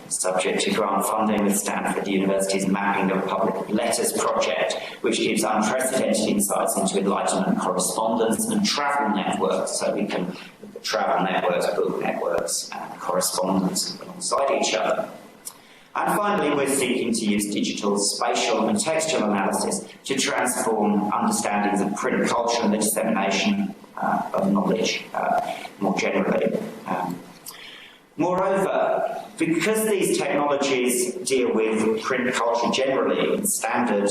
Speaker 6: subject to grant funding with Stanford University's Mapping of Public Letters project, which gives unprecedented insights into Enlightenment correspondence and travel networks, so we can look at travel networks, book networks, and correspondence alongside each other. And finally, we're seeking to use digital, spatial and textual analysis to transform understandings of print culture and the dissemination of knowledge more generally. Moreover, because these technologies deal with print culture generally and standard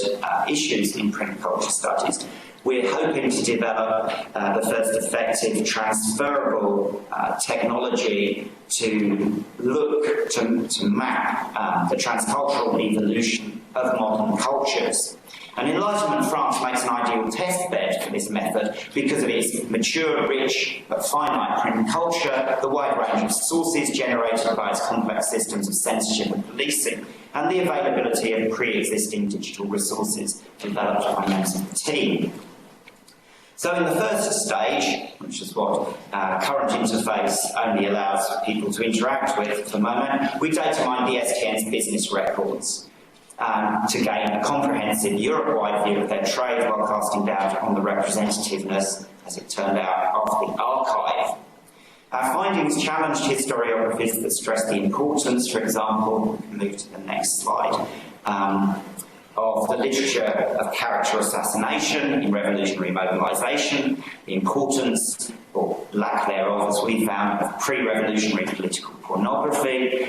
Speaker 6: issues in print culture studies, we're hoping to develop the first effective transferable technology to look to map the transcultural evolution of modern cultures. And Enlightenment France makes an ideal test bed for this method because of its mature, rich, but finite print culture, the wide range of sources generated by its complex systems of censorship and policing, and the availability of pre-existing digital resources developed by members of the team. So in the first stage, which is what current interface only allows people to interact with at the moment, we data mined the STN's business records to gain a comprehensive Europe-wide view of their trade while casting doubt on the representativeness, as it turned out, of the archive. Our findings challenged historiographies that stressed the importance, for example, we can move to the next slide, of the literature of character assassination in revolutionary mobilisation, the importance, or lack thereof, as we found, of pre-revolutionary political pornography,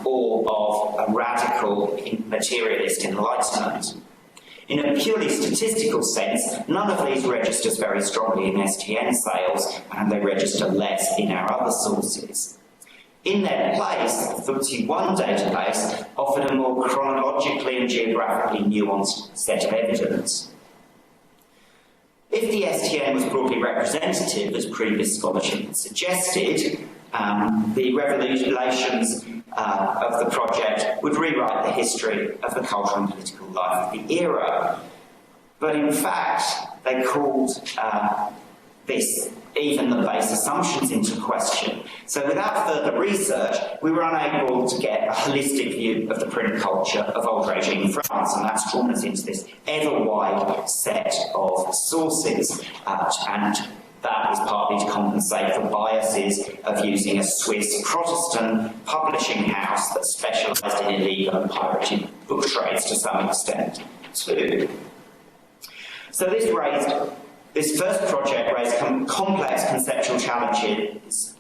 Speaker 6: or of a radical materialist enlightenment. In a purely statistical sense, none of these registers very strongly in STN sales, and they register less in our other sources. In their place, the FBTEE database offered a more chronologically and geographically nuanced set of evidence. If the STN was broadly representative, as previous scholarship had suggested, the revelations of the project would rewrite the history of the cultural and political life of the era. But in fact, they called this even the base assumptions into question. So without further research, we were unable to get a holistic view of the print culture of old regime France, and that's drawn us into this ever-wide set of sources, and that is partly to compensate for biases of using a Swiss Protestant publishing house that specialised in illegal and pirated book trades to some extent too. So this first project raised complex conceptual challenges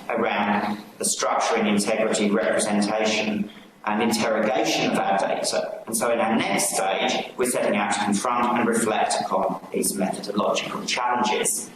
Speaker 6: around the structure and integrity, representation and interrogation of our data. And so in our next stage, we're setting out to confront and reflect upon these methodological challenges.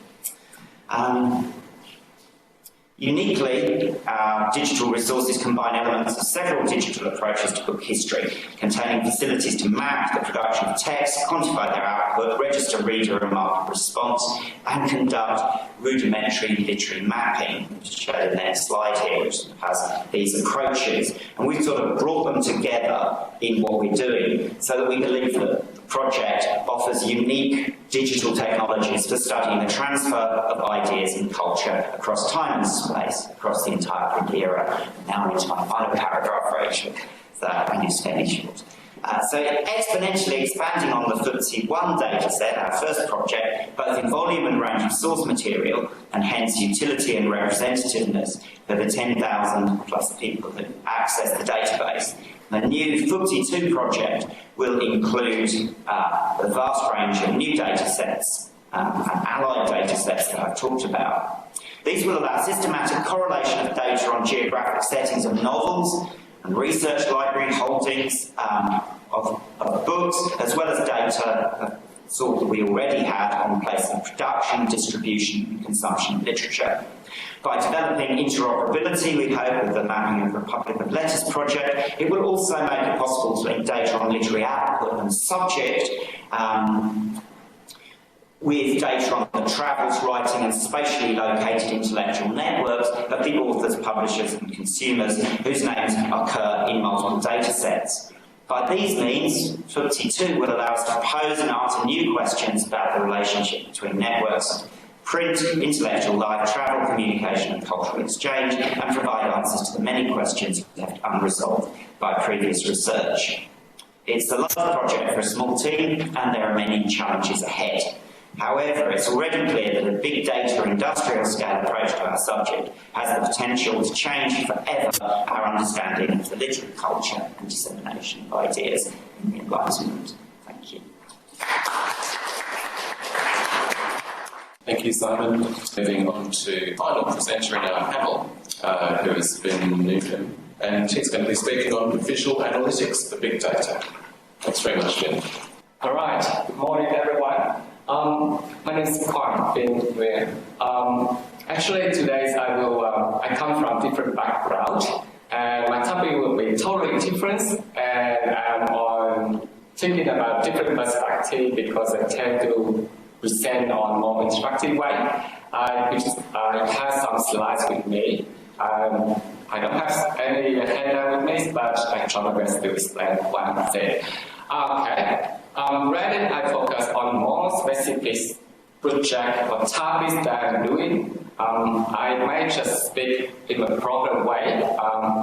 Speaker 6: Uniquely, our digital resources combine elements of several digital approaches to book history, containing facilities to map the production of text, quantify their output, register reader and market response, and conduct rudimentary literary mapping, which is shown in their slide here, which has these approaches. And we've sort of brought them together in what we're doing, so that we believe that the project offers unique digital technologies for studying the transfer of ideas and culture across time and space, across the entire print era. Now into my final paragraph, Rachel, so I need to fairly short. So exponentially expanding on the FBTEE dataset, our first project, both in volume and range of source material, and hence utility and representativeness for the 10,000 plus people who access the database. The new FBTEE project will include a vast range of new datasets and allied datasets that I've talked about. These will allow systematic correlation of data on geographic settings of novels and research library holdings of books, as well as data of the sort that we already had on place of production, distribution and consumption of literature. By developing interoperability, we hope, with the Mapping of Republic of Letters project, it will also make it possible to link data on literary output and subject with data on the travels, writing and spatially located intellectual networks of the authors, publishers and consumers whose names occur in multiple data sets. By these means, FBTEE will allow us to pose and answer new questions about the relationship between networks, print, intellectual life, travel, communication and cultural exchange, and provide answers to the many questions left unresolved by previous research. It's a large project for a small team, and there are many challenges ahead. However, it's already clear that a big data industrial scale approach to our subject has the potential to change forever our understanding of the literary culture and dissemination of ideas in the Enlightenment. Thank you.
Speaker 1: Thank you, Simon. Moving on to the final presenter in our panel, who has been Newcomb, and he's going to be speaking on visual analytics for big data. Thanks very much, Jim.
Speaker 7: All right. Good morning, everyone. My name is Bin Nguyen. Actually, today I come from different background, and my topic will be totally different, and I'm thinking about different perspective because I tend to present on more interactive way. I have some slides with me. I don't have any handout with me, but I try my best to explain what I'm saying. Okay. Rather I focus on more specific project or topics that I'm doing. I might just speak in a proper way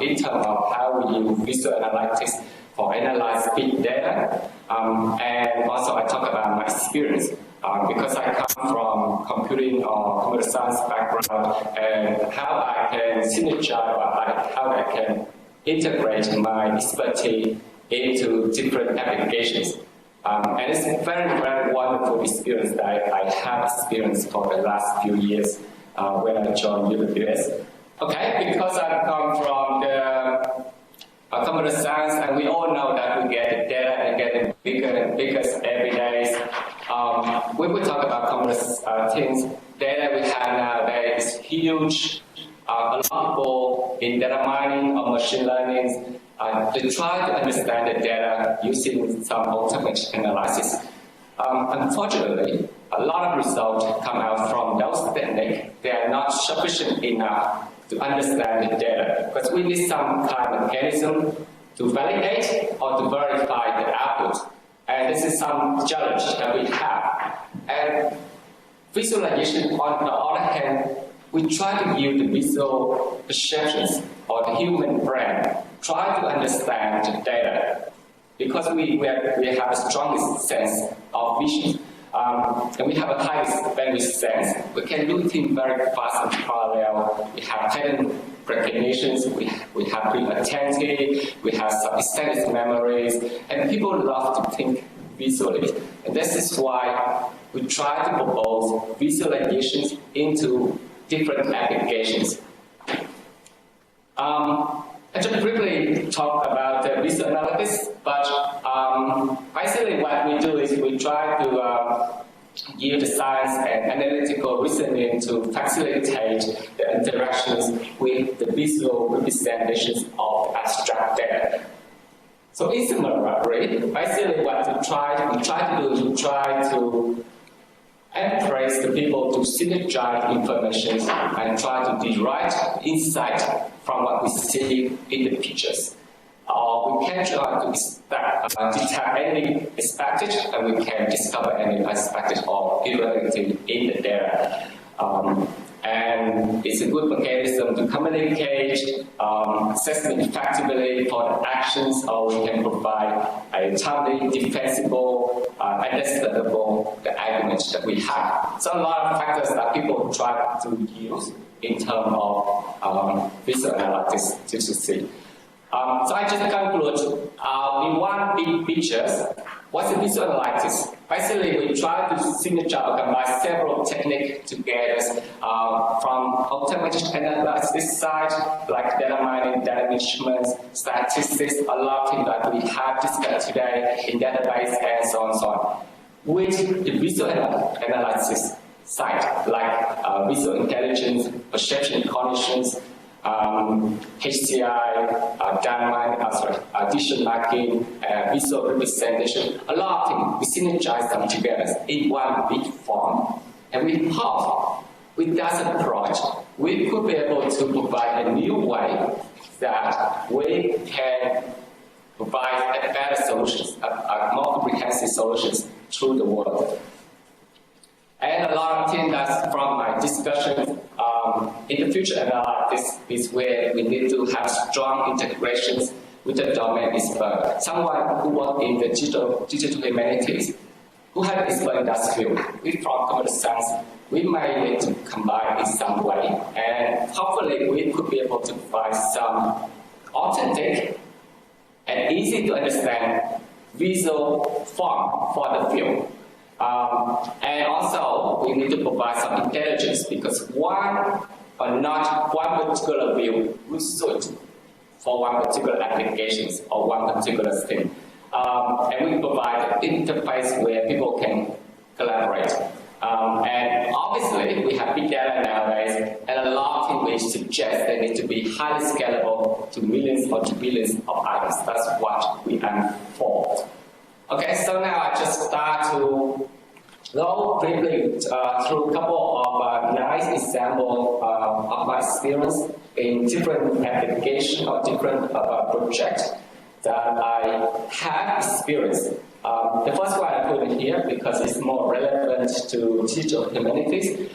Speaker 7: in terms of how we use visual analytics for analyze big data. And also I talk about my experience because I come from computing or computer science background and how I can synergize or how I can integrate my expertise into different applications. And it's a very, very wonderful experience that I have experienced for the last few years when I joined UWS. Okay, because I come from the computer science, and we all know that we get the data and getting bigger and bigger every day. When we talk about computer things, data we have nowadays is huge. A lot of people in data mining or machine learning, they try to understand the data using some automated analysis. Unfortunately, a lot of results come out from those techniques. They are not sufficient enough to understand the data because we need some kind of mechanism to validate or to verify the output. And this is some challenge that we have. And visualization, on the other hand, we try to use the visual perceptions or the human brain, try to understand the data. Because we have a strongest sense of vision, and we have a highest bandwidth sense, we can do things very fast and parallel. We have pattern recognitions, we have been attentive, we have some extended memories, and people love to think visually. And this is why we try to propose visualizations into different applications. I just briefly talk about the visual analysis, but basically what we do is we try to use the science and analytical reasoning to facilitate the interactions with the visual representations of abstract data. So in summary, basically what we try to do is we try to encourage the people to synergize information and try to derive insight from what we see in the pictures. We can try to detect any expected, and we can discover any unexpected or irregularity in the data. And it's a good mechanism to communicate, assessment effectively for the actions, or we can provide a timely, defensible, understandable the argument that we have. So a lot of factors that people try to use in terms of visual analytics to see. So I just conclude in one big picture. What's the visual analytics? Basically, we try to synergize or combine several techniques together from automated analysis side, like data mining, data management, statistics, a lot of things that we have discussed today in database and so on and so on. With the visual analysis side, like visual intelligence, perception cognitions, HCI, digital marking, visual representation, a lot of things. We synergize them together in one big form. And we hope with that approach, we could be able to provide a new way that we can provide a better solutions, more comprehensive solutions through the world. And a lot of things that's from my discussion in the future analysis is where we need to have strong integrations with the domain expert. Someone who works in the digital humanities, who has expert in that field. We from computer science, we might need to combine in some way, and hopefully we could be able to provide some authentic and easy to understand visual form for the field. And also, we need to provide some intelligence because one particular view will suit for one particular applications or one particular thing. And we provide an interface where people can collaborate. And obviously, we have big data nowadays, and a lot of things we suggest they need to be highly scalable to millions or to billions of items. That's what we aim for. Okay, so now I just start to go briefly through a couple of nice examples of my experience in different applications or different projects that I have experienced. The first one I put in here because it's more relevant to digital humanities,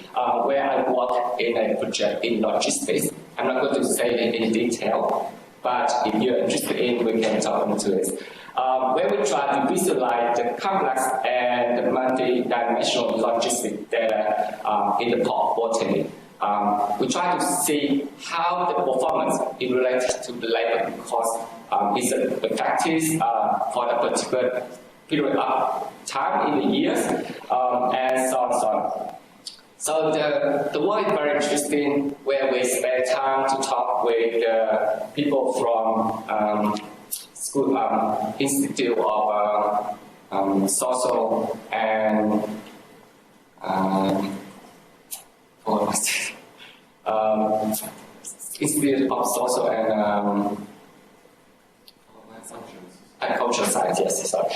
Speaker 7: where I work in a project in logistics. I'm not going to say it in detail, but if you're interested in, we can talk into it. Where we try to visualize the complex and the multi-dimensional logistic data in the port botany. We try to see how the performance is related to the labor cost is effective for a particular period of time in the years, and so on and so on. So the work is very interesting, where we spend time to talk with people from school Institute of Social and Institute of Social and Cultural Science, yes, sorry.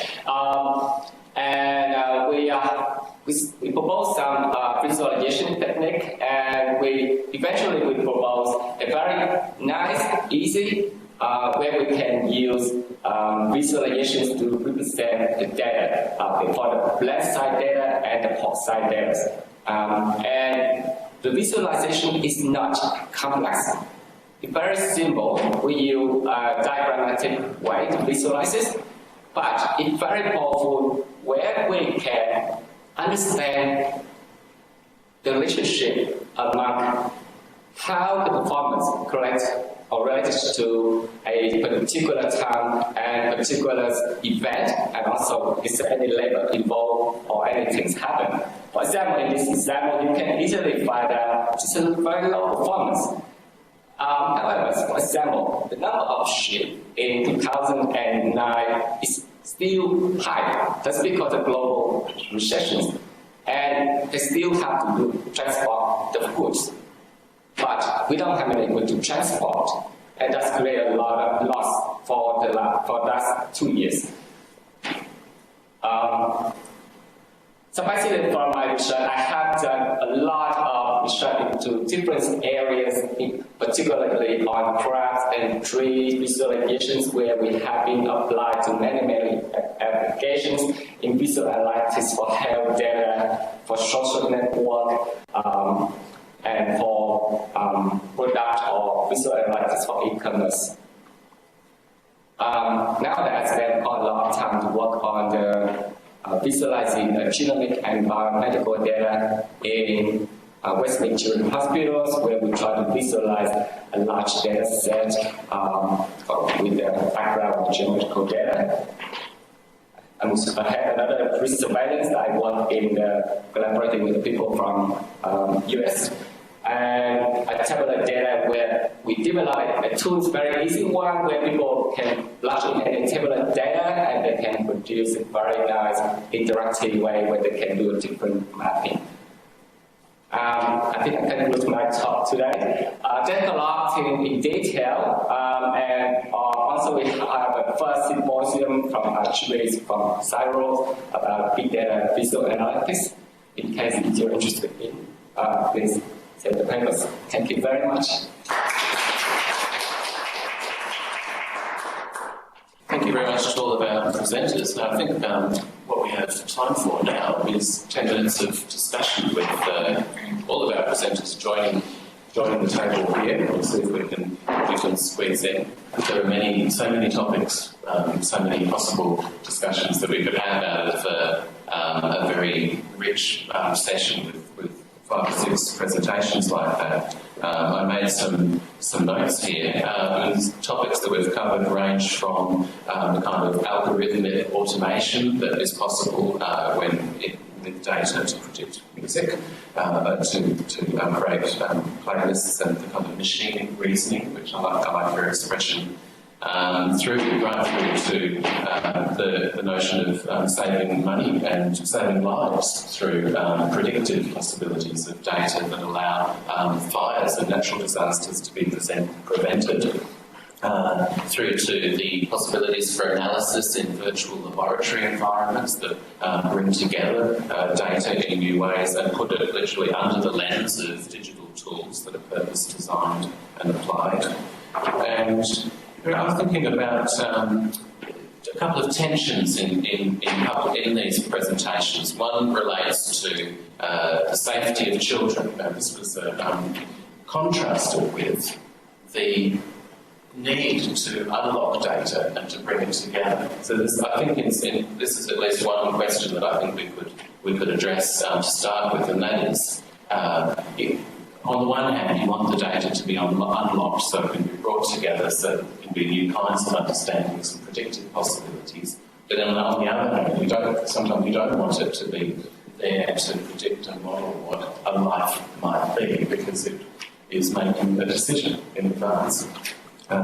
Speaker 7: And we propose some visualization technique, and we eventually propose a very nice, easy, where we can use visualizations to represent the data for the left side data and the port side data. And the visualization is not complex. It's very simple. We use a diagrammatic way to visualize it, but it's very powerful where we can understand the relationship among how the performance corrects or related to a particular time and particular event, and also is there any labor involved or anything happen. For example, in this example, you can easily find out just a very low performance. However, for example, the number of ships in 2009 is still high. That's because of global recessions, and they still have to transport the goods. But we don't have any way to transport, and that's created a lot of loss for the last 2 years. So basically, from my research, I have done a lot of research into different areas, particularly on crafts and tree visualizations, where we have been applied to many applications in visual analytics for health data, for social network, and for product or visual analytics for e-commerce. Now that I spent a lot of time to work on the visualizing the genomic and biomedical data in Western Children's Hospitals, where we try to visualize a large data set with the background of genomical data. I had another risk surveillance. I work in collaborating with people from US. And a tabular data where we develop a tool, very easy one, where people can plug in any tabular data and they can produce a very nice interactive way where they can do a different mapping. I think I conclude my talk today. There's a lot of marketing in detail, and also we have a first symposium from Archibald from Cyril about big data and visual analytics. In case you're interested in, please send the papers. Thank you very much.
Speaker 1: Thank you very much to all of our presenters. Now, I think what we have time for now is 10 minutes of discussion with all of our presenters joining the table here. We'll see if we can squeeze in. There are so many topics, so many possible discussions that we could have out of a very rich session with 5 or 6 presentations like that. I made some notes here. The topics that we've covered range from the kind of algorithmic automation that is possible with data to predict music, to create playlists and the kind of machine reasoning, which I like your expression, right through to the notion of saving money and saving lives through predictive possibilities of data that allow fires and natural disasters to be prevented, through to the possibilities for analysis in virtual laboratory environments that bring together data in new ways and put it literally under the lens of digital tools that are purpose-designed and applied. And I'm thinking about a couple of tensions in these presentations. One relates to the safety of children. This was contrasted with the need to unlock data and to bring it together. So I think this is at least one question that I think we could address to start with, and that is, on the one hand, you want the data to be unlocked so it can be brought together, so there can be new kinds of understandings and predictive possibilities. But then on the other hand, sometimes you don't want it to be there to predict and model what a life might be, because it is making a decision in advance.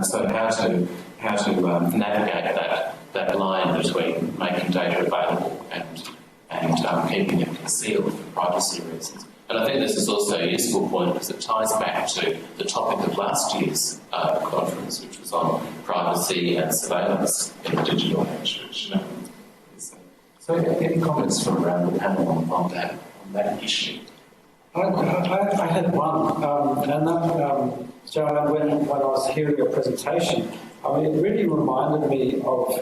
Speaker 1: So how to navigate that line between making data available and keeping it concealed for privacy reasons. And I think this is also a useful point because it ties back to the topic of last year's conference, which was on privacy and surveillance in the digital age. So any comments from around the panel on that issue?
Speaker 2: I had one, and that, Joanne, when I was hearing your presentation, I mean, it really reminded me of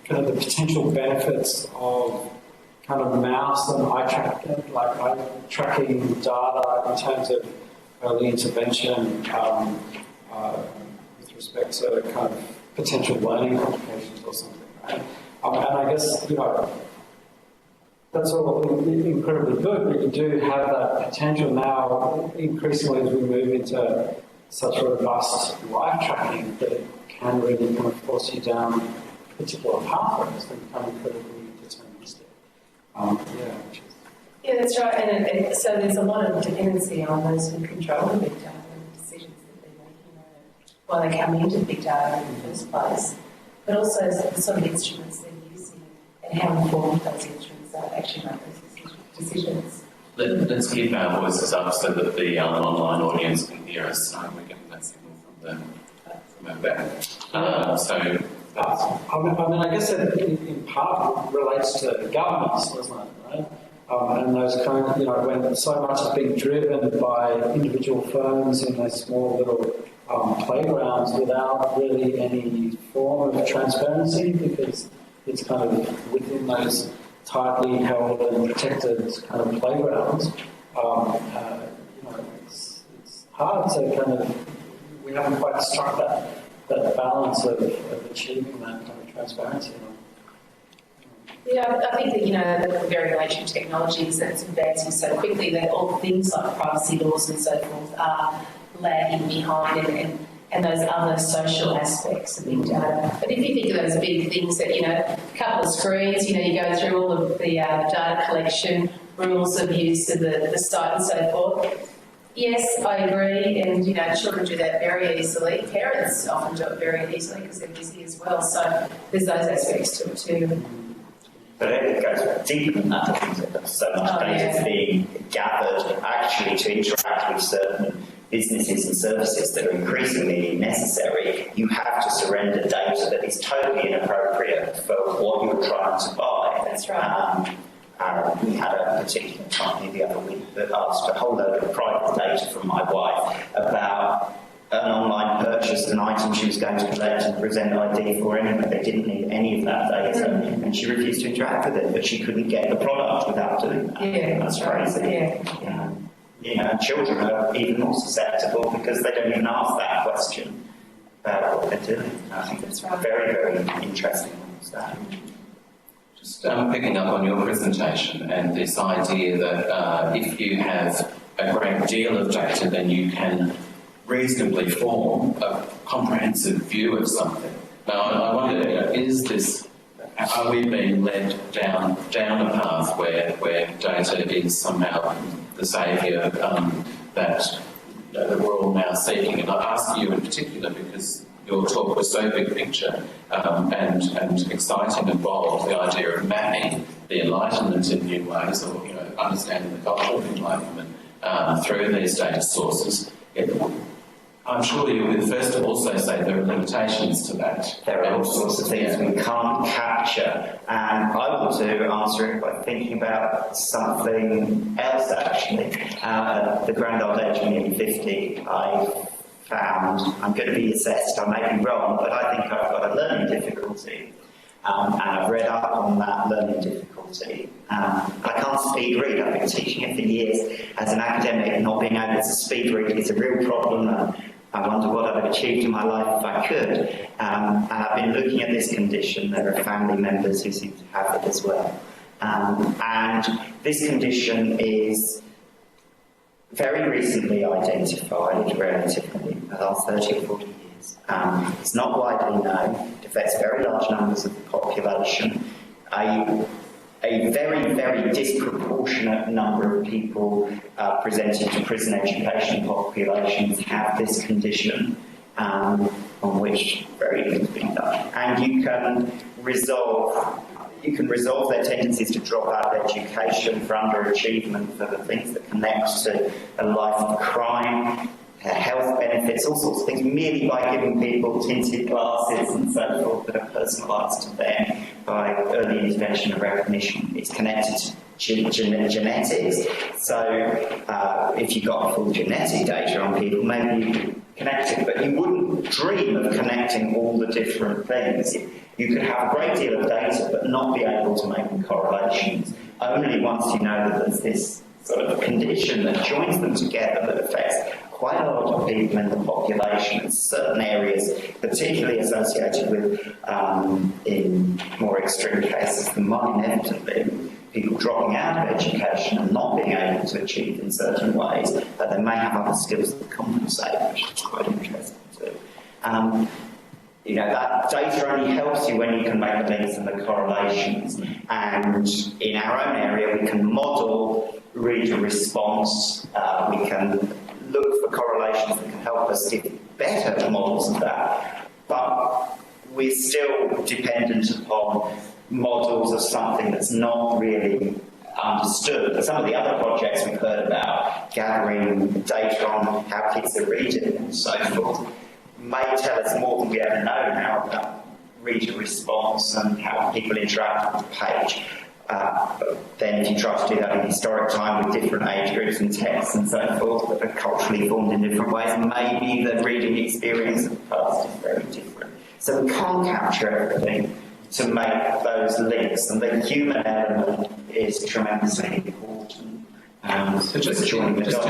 Speaker 2: kind of the potential benefits of kind of mouse and eye tracking data in terms of early intervention with respect to kind of potential learning complications or something, right? And I guess, that's all incredibly good, but you do have that potential now, increasingly as we move into such robust life tracking, that it can really kind of force you down particular pathways and become incredibly deterministic.
Speaker 5: Yeah, that's right. And so there's a lot of dependency on those who control the big data and the decisions that they're making while they come into big data in the first place, but also the sort of instruments they're using and how informed those instruments are actually make those decisions.
Speaker 1: Let's keep our voices up so that the online audience can hear us. We're getting that signal from our back.
Speaker 2: I guess it in part relates to governments, doesn't it, right? And those kind of, when so much is being driven by individual firms in those small little playgrounds without really any form of transparency, because it's kind of within those tightly held and protected kind of playgrounds. It's hard to kind of, we haven't quite struck that balance of achieving that kind of transparency.
Speaker 5: Yeah, I think that, the very nature of technology is that it's advancing so quickly that all things like privacy laws and so forth are lagging behind and those other social aspects of big data. But if you think of those big things that, a couple of screens, you go through all of the data collection, rules of use of the site and so forth. Yes, I agree, and children do that very easily. Parents often do it very easily because they're busy as well. So there's those aspects to it too.
Speaker 6: But it goes deeper than that. So much data is being gathered actually to interact with certain businesses and services that are increasingly necessary, you have to surrender data that is totally inappropriate for what you're trying to buy.
Speaker 5: That's right.
Speaker 6: We had a particular company the other week that asked a whole load of private data from my wife about an online purchase, an item she was going to collect and present ID for anyway. They didn't need any of that data, and she refused to interact with it, but she couldn't get the product without doing that.
Speaker 5: Yeah,
Speaker 6: that's crazy.
Speaker 5: Yeah.
Speaker 6: You know, children are even more susceptible because they don't even ask that question about what they're doing. I think that's very, very interesting.
Speaker 1: Just picking up on your presentation and this idea that if you have a great deal of data, then you can reasonably form a comprehensive view of something. Now, I wonder, are we being led down a path where data is somehow the saviour that we're all now seeking? And I ask you in particular because your talk was so big picture and exciting and bold, the idea of mapping the Enlightenment in new ways, or understanding the culture of Enlightenment through these data sources. I'm sure you would first also say there are limitations to that.
Speaker 6: There are all sorts of things we can't capture, and I want to answer it by thinking about something else actually. At the grand old age of nearly 50, I found I'm going to be assessed, I may be wrong, but I think I've got a learning difficulty. And I've read up on that learning difficulty. I can't speed read. I've been teaching it for years. As an academic, not being able to speed read is a real problem. I wonder what I would have achieved in my life if I could. And I've been looking at this condition. There are family members who seem to have it as well. And this condition is very recently identified, relatively, in the last 30 or 40 years. It's not widely known. It affects very large numbers of the population. A very, very disproportionate number of people presented to prison education populations have this condition, on which very little has been done. And you can resolve their tendencies to drop out of education, for underachievement, for the things that connect to a life of crime, health benefits, all sorts of things, merely by giving people tinted glasses and so forth that are personalised to them by early intervention and recognition. It's connected to genetics. So if you got full genetic data on people, maybe you could connect it, but you wouldn't dream of connecting all the different things. You could have a great deal of data but not be able to make correlations. Only once you know that there's this sort of condition that joins them together that affects quite a lot of people in the population in certain areas, particularly associated with, in more extreme cases than mine, inevitably, people dropping out of education and not being able to achieve in certain ways, but they may have other skills that compensate, which is quite interesting too. That data only helps you when you can make the links and the correlations. And in our own area, we can model reader response. We can look for correlations that can help us give better models of that. But we're still dependent upon models of something that's not really understood. Some of the other projects we've heard about, gathering data on how kids are reading and so forth, may tell us more than we ever know now about reader response and how people interact with the page. Then if you try to do that in historic time with different age groups and texts and so forth that are culturally formed in different ways, maybe the reading experience of the past is very different. So we can't capture everything to make those links, and the human element is tremendously important.
Speaker 1: So just joining the dots.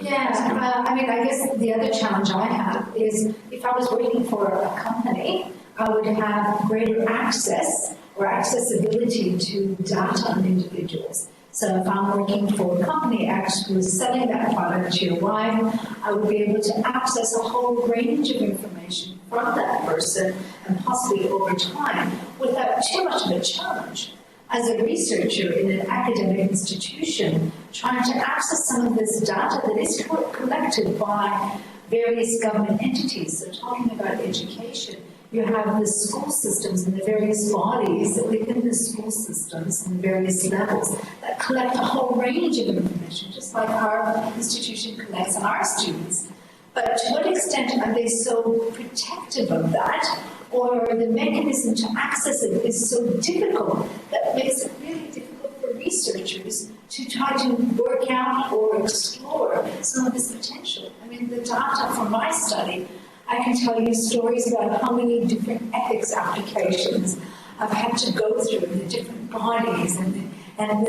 Speaker 4: Yeah, I guess the other challenge I have is if I was working for a company, I would have greater access or accessibility to data on individuals. So if I'm working for a company X who is selling that product to your wife, I would be able to access a whole range of information from that person and possibly over time without too much of a challenge. As a researcher in an academic institution, trying to access some of this data that is collected by various government entities, so talking about education, You have the school systems and the various bodies within the school systems and various levels that collect a whole range of information, just like our institution collects on our students. But to what extent are they so protective of that, or the mechanism to access it is so difficult that makes it really difficult for researchers to try to work out or explore some of this potential? I mean, the data from my study, I can tell you stories about how many different ethics applications I've had to go through in the different bodies and I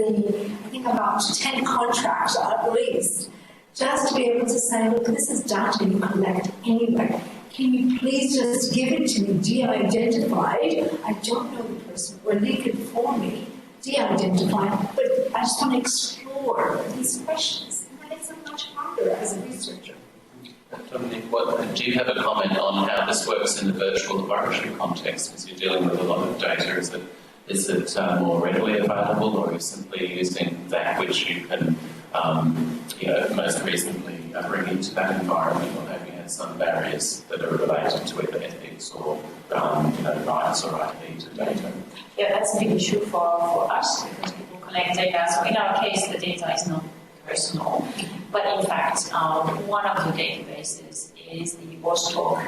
Speaker 4: think about 10 contracts at least, just to be able to say, look, this is data you collect anyway. Can you please just give it to me de-identified? I don't know the person, or leak it for me, de-identified, but I just want to explore these questions. And that makes it much harder as a researcher.
Speaker 1: Dominic, do you have a comment on how this works in the virtual laboratory context? Because you're dealing with a lot of data. Is it more readily available, or are you simply using that which you can, most reasonably bring into that environment, or have you had some barriers that are related to either ethics or, rights or IP to data?
Speaker 3: Yeah, that's a big issue for us because people collect data. So in our case, the data is not personal, but in fact, one of the databases is the Vostok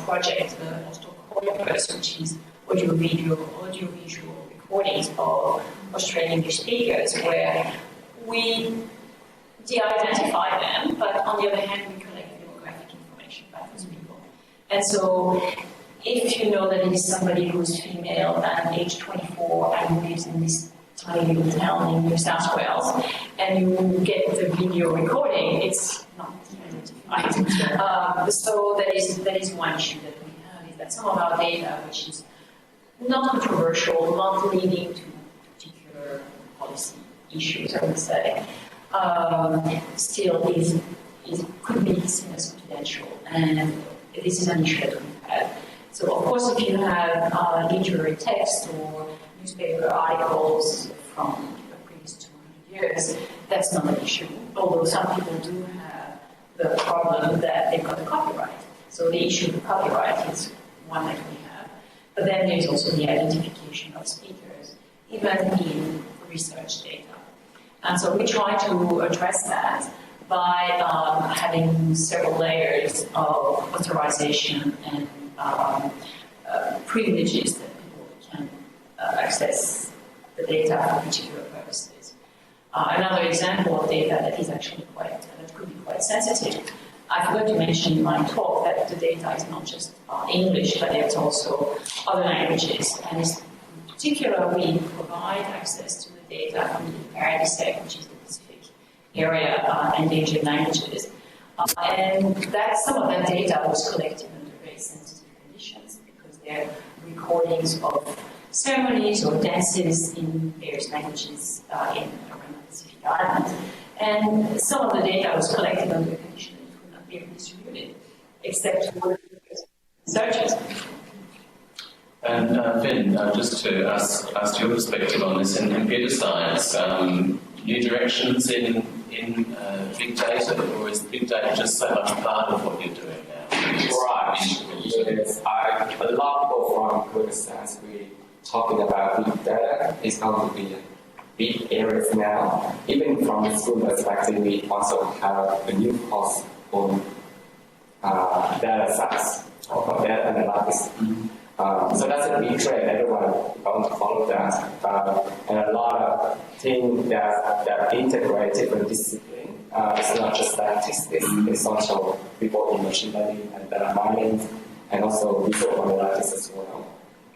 Speaker 3: project, the Vostok Corpus, which is audio-visual recordings of Australian English speakers, where we de-identify them, but on the other hand, we collect demographic information about those people. And so, if you know that it is somebody who's female and age 24 and lives in this tiny little town in New South Wales, and you get the video recording, it's not identified. So that is one issue that we have, is that some of our data, which is not controversial, not leading to particular policy issues, I would say, still could be seen as confidential, and this is an issue that we've had. So of course, if you have literary text or newspaper articles from the previous 200 years, that's not an issue. Although some people do have the problem that they've got the copyright. So the issue of copyright is one that we have. But then there's also the identification of speakers, even in research data. And so we try to address that by having several layers of authorization and privileges that people can access the data for particular purposes. Another example of data that is actually that could be quite sensitive. I forgot to mention in my talk that the data is not just English, but it's also other languages. And in particular, we provide access to the data from the PARADISEC, which is the Pacific area endangered languages. And that some of that data was collected under very sensitive conditions because they're recordings of ceremonies or dances in various languages around the Pacific Islands. And some of the data was collected under conditions that could not be distributed, except for researchers.
Speaker 1: And Finn, just to ask your perspective on this in computer science, new directions in big data, or is big data just so much part of what you're doing now?
Speaker 7: Right. Yes, a lot of people from computer science, we talking about big data. It's going to be big areas now. Even from the school perspective, we also have a new course on data science or data analysis. So that's a big trend. Everyone going to follow that. And a lot of things that integrate different disciplines. It's not just statistics, it's also people in machine learning and data mining, and also visual analytics as well.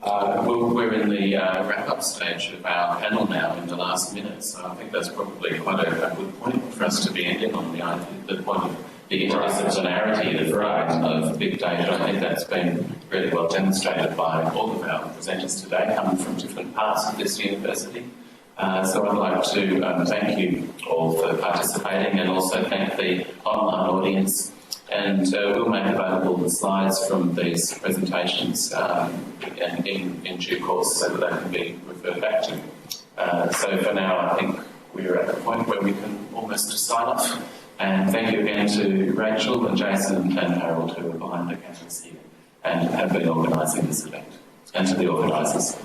Speaker 1: We're in the wrap-up stage of our panel now in the last minute, so I think that's probably quite a good point for us to be ending on, the point of the interdisciplinarity of big data. I think that's been really well demonstrated by all of our presenters today, coming from different parts of this university. So I'd like to thank you all for participating, and also thank the online audience. And we'll make available the slides from these presentations in due course so that they can be referred back to. So for now, I think we're at the point where we can almost sign off. And thank you again to Rachel and Jason and Harold, who are behind the cameras here. and have been organising this event, and to the organisers.